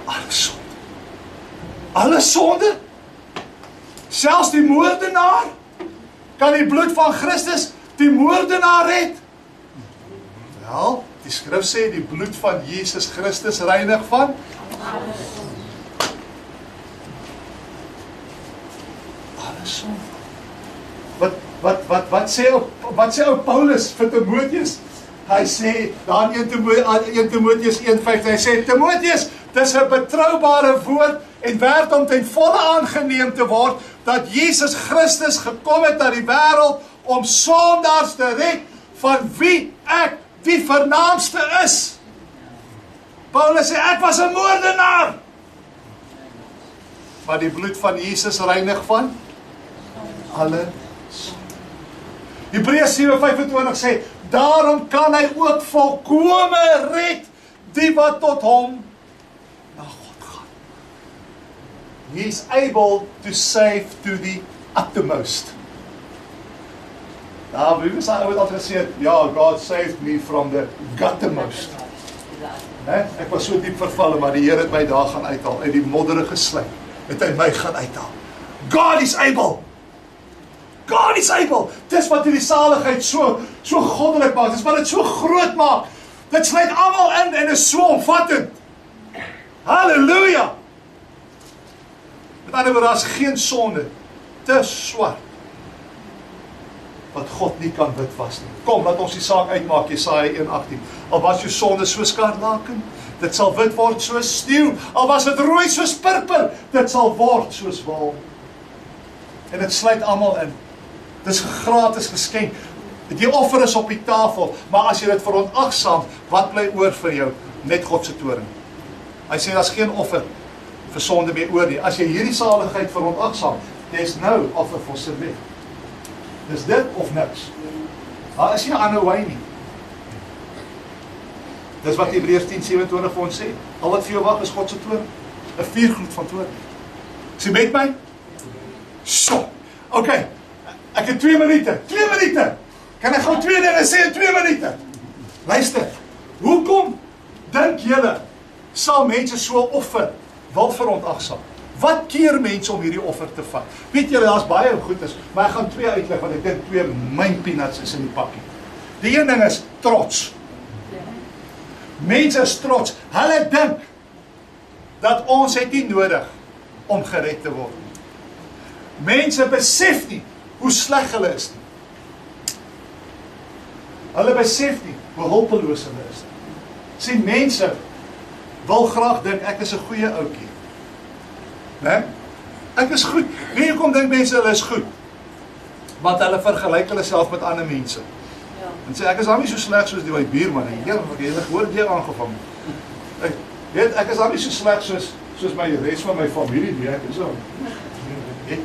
alles sonde. Alle sonde? Selfs die moordenaar? Kan die bloed van Christus die moordenaar red? Wel, die skrif sê die bloed van Jesus Christus reinig van alles sonde. Wat sê ou Paulus vir Timoteus? Hy sê, daar in 1 Timoteus 1:5, hy sê, Timoteus, dis 'n betroubare woord en werd om ten volle aangeneem te word, dat Jesus Christus gekom het na die wêreld om sondaars te red, van wie ek die vernaamste is. Paulus sê, ek was 'n moordenaar. Maar die bloed van Jesus reinig van alle sonde. Hebreërs 7:25 sê, daarom kan hy ook volkome red, die wat tot hom na God gaan. He is able to save to the uttermost. Nou, wie was hy altyd gesê, ja, God saved me from the guttermost. Ek was so diep vervallen, maar die Here het my daar gaan uithaal, uit die modderige slijk, het hy my gaan uithaal. God is able. God van die Bybel. Dis wat die saligheid so goddelik maak. Dis wat dit so groot maak. Dit sluit almal in en is so omvattend. Halleluja! Met ander woorde, daar is geen sonde te swart wat God nie kan wit was nie. Kom, laat ons die saak uitmaak, Jesaja 1:18. Al was jou sonde soos skarlaken, dit sal wit word soos sneeu. Al was dit rooi soos purper, dit sal word soos wol. En dit sluit almal in. Dis 'n gratis geskenk. Die offer is op die tafel, maar as jy dit verontagsaam, wat bly oor vir jou? Net God se toorn. Hy sê, daar's geen offer vir sonde meer oor nie. As jy hierdie saligheid verontagsaam, there's no offer for sin left. Dis dit of niks. Daar is nie 'n ander wy nie. Dis wat Hebreërs 10:27 vir ons sê. Al wat vir jou wag is God se toorn. 'n vuurgloed van toorn. Is jy met my? So. Okay. Ek het 2 minute. 2 minute. Kan ek gou 2 dinge sê in 2 minute? Luister. Hoekom dink julle sal mense so offer wil verontagsaam? Wat keer mense om hierdie offer te vat? Weet julle, daar's baie goedes, maar ek gaan 2 uitlig, want ek dink 2 myn peanuts is in die pakkie. Die een ding is trots. Mense is trots. Hulle dink dat ons het nie nodig om gered te word. Mense besef nie hoe sleg hulle is nie. Hulle besef nie hoe hulpeloos hulle is nie. Sien, mense wil graag dink ek is 'n goeie ouetjie. Né? Ek is goed. Wie kom dink mense hulle is goed? Want hulle vergelyk hulle self met ander mense.
Ja.
En sê ek is al nie so sleg soos die my buurman nie. Ek het gehoor jy aangevang. Ek is al nie so sleg soos my res van my familie nie. Ek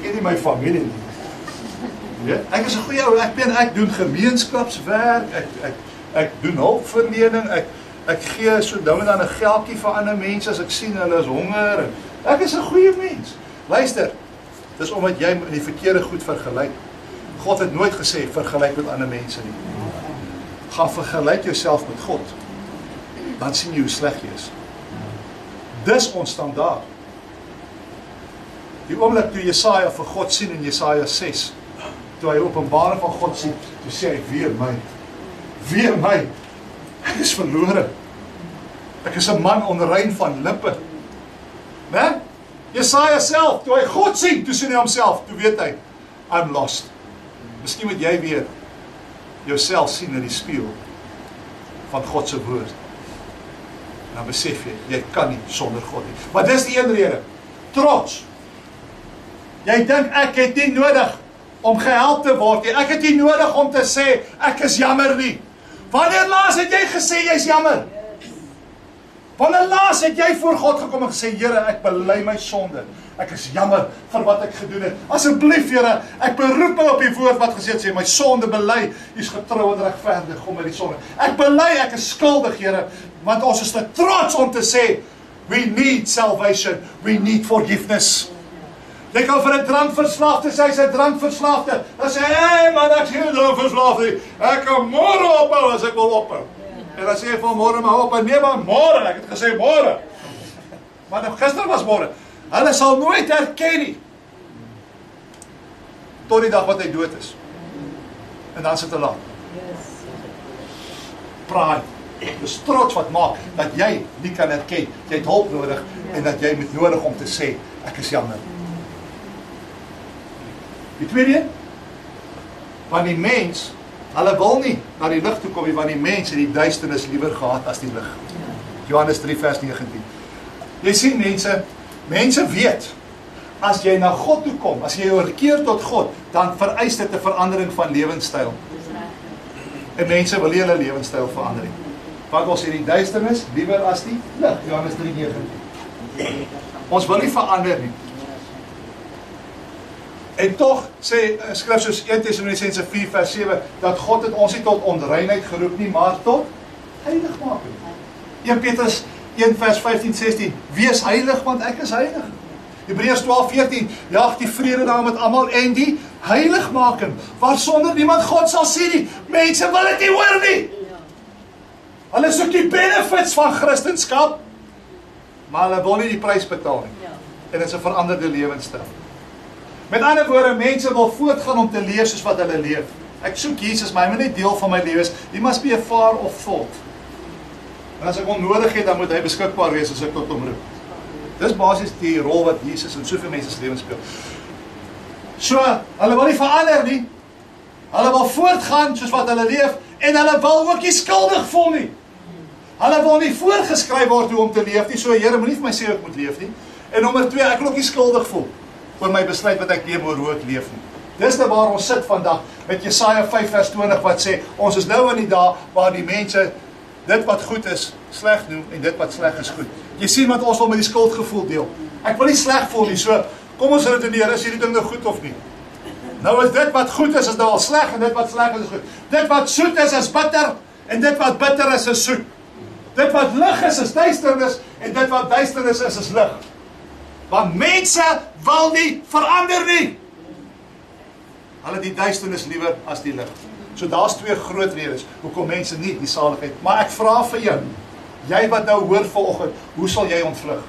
ken nie my familie nie. Ja, ek is 'n goeie ou. Ek doen gemeenskapswerk. Ek doen hulpverlening. Ek gee so nou en dan 'n geldjie vir ander mense as ek sien hulle is honger. Ek is 'n goeie mens. Luister, dis omdat jy die verkeerde goed vergelyk. God het nooit gesê vergelyk met ander mense nie. Gaan vergelyk jouself met God. Dan sien jy hoe sleg jy is. Dis ons standaard. Die oomblik toe Jesaja vir God sien in Jesaja 6, toe hy openbaring van God sien, toe sê hy, weer my, ek is verlore. Ek is 'n man onrein van lippe. Né? Jesaja self, toe hy God sien, toe sien hy homself, toe weet hy, I'm lost. Miskien moet jy weer jouself sien in die spieël van God se woord. En dan besef jy kan nie sonder God nie. Maar dis die een rede. Trots. Jy dink ek het nie nodig om gehelp te word nie. Ek het nie nodig om te sê ek is jammer nie. Wanneer laas het jy gesê jy's jammer? Wanneer laas het jy voor God gekom en gesê, Here, ek bely my sonde. Ek is jammer vir wat ek gedoen het. Asseblief, Here, ek beroep my op die woord wat gesê het, sê, my sonde bely, U is getrou en regverdig om met die sonde. Ek bely, ek is skuldig, Here, want ons is te trots om te sê, we need salvation, we need forgiveness. Jy kan vir 'n drankverslaafde sê, hy's 'n drankverslaafde. Dan sê hy, man, ek is geen drankverslaafde. Ek kan môre ophou as ek wil ophou. En dan sê hy van môre maar ophou. Nee, maar môre, ek het gesê môre. Maar gister was môre. Hulle sal nooit herken nie. Tot die dag wat hy dood is. En dan is dit te laat. Pride. Dis trots wat maak dat jy nie kan herken. Jy het hulp nodig en dat jy moet nodig om te sê, ek is jammer. Die tweede, want die mens, hulle wil nie na die lig toe kom nie, want die mens het die duisternis liewer gehad as die lig. Johannes 3 vers 19. Jy sien mense weet, as jy na God toe kom, as jy jou keer tot God, dan vereis dit 'n verandering van lewenstyl. En mense wil nie hulle lewenstyl verander nie. Want ons het die duisternis liewer as die lig, Johannes 3:19. Ons wil nie verander nie. En tog sê skrif soos 1 Tessalonisense 4 vers 7, dat God het ons nie tot onreinheid geroep nie, maar tot heiligmaking. 1 Petrus 1 vers 15-16, wees heilig, want ek is heilig. Hebreërs 12:14, jag die vrede daar met almal en die heiligmaking, waarsonder niemand God sal sien nie. Mense wil dit nie hoor nie. Hulle soek die benefits van Christendom, maar hulle wil nie die prys betaal nie. En dit is 'n veranderde lewenstyl. Met ander woorde, mense wil voortgaan om te leef soos wat hulle leef. Ek soek Jesus, maar hy moet nie deel van my lewe is. He must be a far of thought. En as ek onnodig het, dan moet hy beskikbaar wees as ek tot hom roep. Dis basies die rol wat Jesus in soveel mense se lewens speel. So, hulle wil nie verander nie. Hulle wil voortgaan soos wat hulle leef en hulle wil ook nie skuldig voel nie. Hulle wil nie voorgeskryf word hoe om te leef nie. So, Here, moenie vir my sê hoe ek moet leef nie. En nommer 2, ek wil ook nie skuldig voel oor my besluit wat ek neem oor hoe ek leef nie. Dis nou waar ons sit vandag met Jesaja 5 vers 20 wat sê, ons is nou in die dae waar die mense dit wat goed is, sleg noem en dit wat sleg is goed. Jy sien wat ons wil met die skuldgevoel deel. Ek wil nie sleg voel nie, so kom ons redeneer, is hierdie ding nou goed of nie? Nou is dit wat goed is nou al sleg en dit wat sleg is goed. Dit wat soet is bitter en dit wat bitter is soet. Dit wat lig is duisternis en dit wat duisternis is lig. Want mense wil nie verander nie. Hulle die duisternis liewer as die lig. So daar's 2 groot redes hoekom mense nie die saligheid. Maar ek vra vir jou, jy wat nou hoor vanoggend, hoe sal jy ontvlug?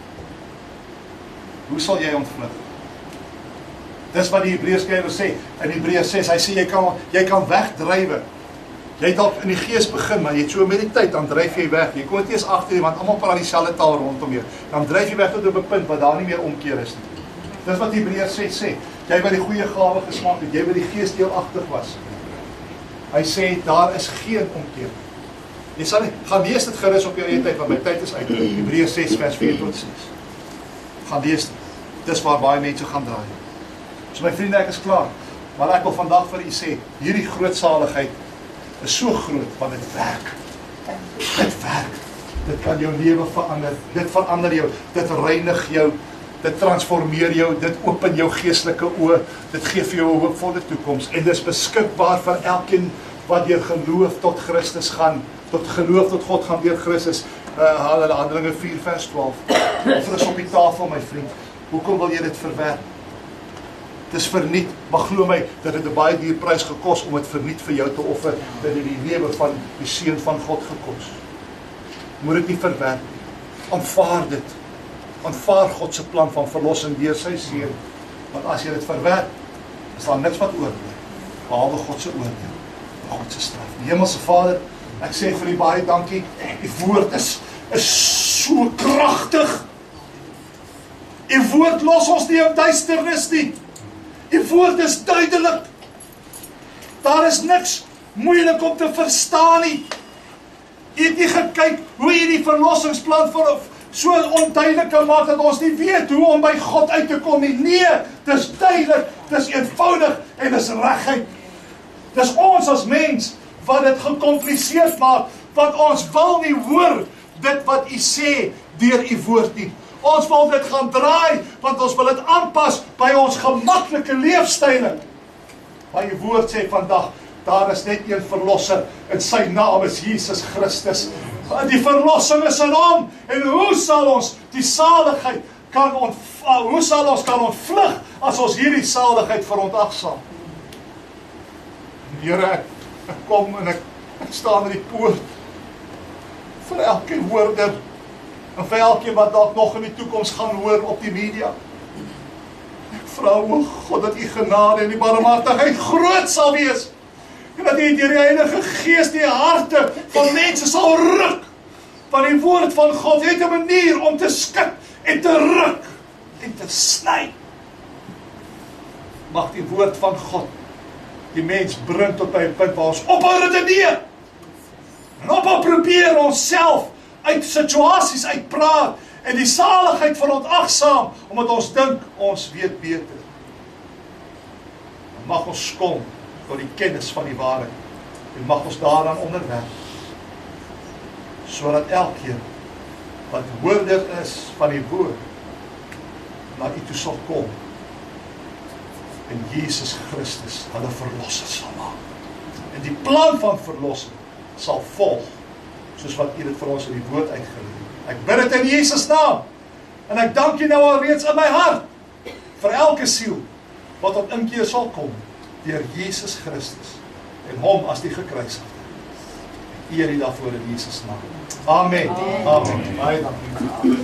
Hoe sal jy ontvlug? Dis wat die Hebreërskrywer sê. In Hebreë 6, hy sê jy kan wegdrywe. Jy het dalk in die gees begin, maar jy het so met die tyd, dan dryf jy weg. Jy kom dit eers agter nie, want almal praat dieselfde taal rondom jou. Dan dryf jy weg tot op 'n punt waar daar nie meer omkeer is nie. Dis wat Hebreë 6 sê. Jy wat die goeie gawe gesmaak het, jy wat die gees deelagtig was. Hy sê, daar is geen omkeer. Jy sal nie, gaan lees dit gerus op jou eie tyd, want my tyd is uit. Hebreë 6 vers 4 tot 6. Gaan lees dit. Dis waar baie mense gaan draai. So my vriende, ek is klaar. Maar ek wil vandag vir u sê, hierdie groot saligheid is so groot, want dit werk. Dit werk. Dit kan jou lewe verander. Dit verander jou. Dit reinig jou. Dit transformeer jou. Dit open jou geestelike oë. Dit gee vir jou 'n hoopvolle toekoms. En dit is beskikbaar vir elkeen wat deur geloof tot Christus gaan. Tot geloof tot God gaan deur Christus. Handelinge 4 vers 12. Of is op die tafel, my vriend. Hoekom wil jy dit verwerp? Dis verniet, maar glo my, dat het 'n baie duur prys gekos om dit verniet vir jou te offer, dat dit die lewe van die Seun van God gekos. Moet dit nie verwerp nie. Aanvaar dit. Aanvaar God se plan van verlossing deur sy Seun. Want as jy dit verwerp, is daar niks wat oorbly, behalwe God se oordeel, God se straf. Die Hemelse Vader, ek sê vir u baie dankie. Die woord is so kragtig. Die woord los ons nie in duisternis nie. Die woord is duidelik. Daar is niks moeilik om te verstaan nie. Jy het nie gekyk hoe jy die verlossingsplan vir so onduidelik kan maak dat ons nie weet hoe om by God uit te kom nie. Nee, dis duidelik, dis eenvoudig en dis reguit. Dis ons as mens wat dit gekompliseerd maak, want ons wil nie hoor dit wat u sê deur u woord nie. Ons wil dit gaan draai, want ons wil dit aanpas by ons gemaklike leefstyle. Maar die woord sê vandag, daar is net een verlosser, en sy naam is Jesus Christus. Die verlossing is in hom, en hoe sal ons die saligheid kan ontvlug, as ons hierdie saligheid verontagsaam? Here, ek kom en ek staan in die poort, vir elke hoorder, en vir elkeen wat dalk nog in die toekoms gaan hoor op die media. Ek vra, o God, dat u genade en die barmhartigheid groot sal wees. En dat u deur die Heilige Gees die harte van mense sal ruk. Want die woord van God het 'n manier om te skud en te ruk en te sny. Mag die woord van God die mens bring tot by 'n punt waar ons ophou redeneer. En ophou probeer onsself uit situasies uitpraat en die saligheid van ontagsaam, omdat ons dink ons weet beter. En mag ons kom tot die kennis van die waarheid en mag ons daaraan onderwerp, sodat elkeen wat hoorder is van die woord na u toe sal kom en Jesus Christus hulle verlosser sal maak. En die plan van verlossing sal volg, soos wat u dit vir ons in die woord uitgelei het. Ek bid dit in Jesus naam, en ek dank u nou al reeds in my hart, vir elke siel, wat tot inkeer sal kom, deur Jesus Christus, en hom as die gekruisigde. Eer u daarvoor in Jesus naam. Amen. Amen. Baie dankie.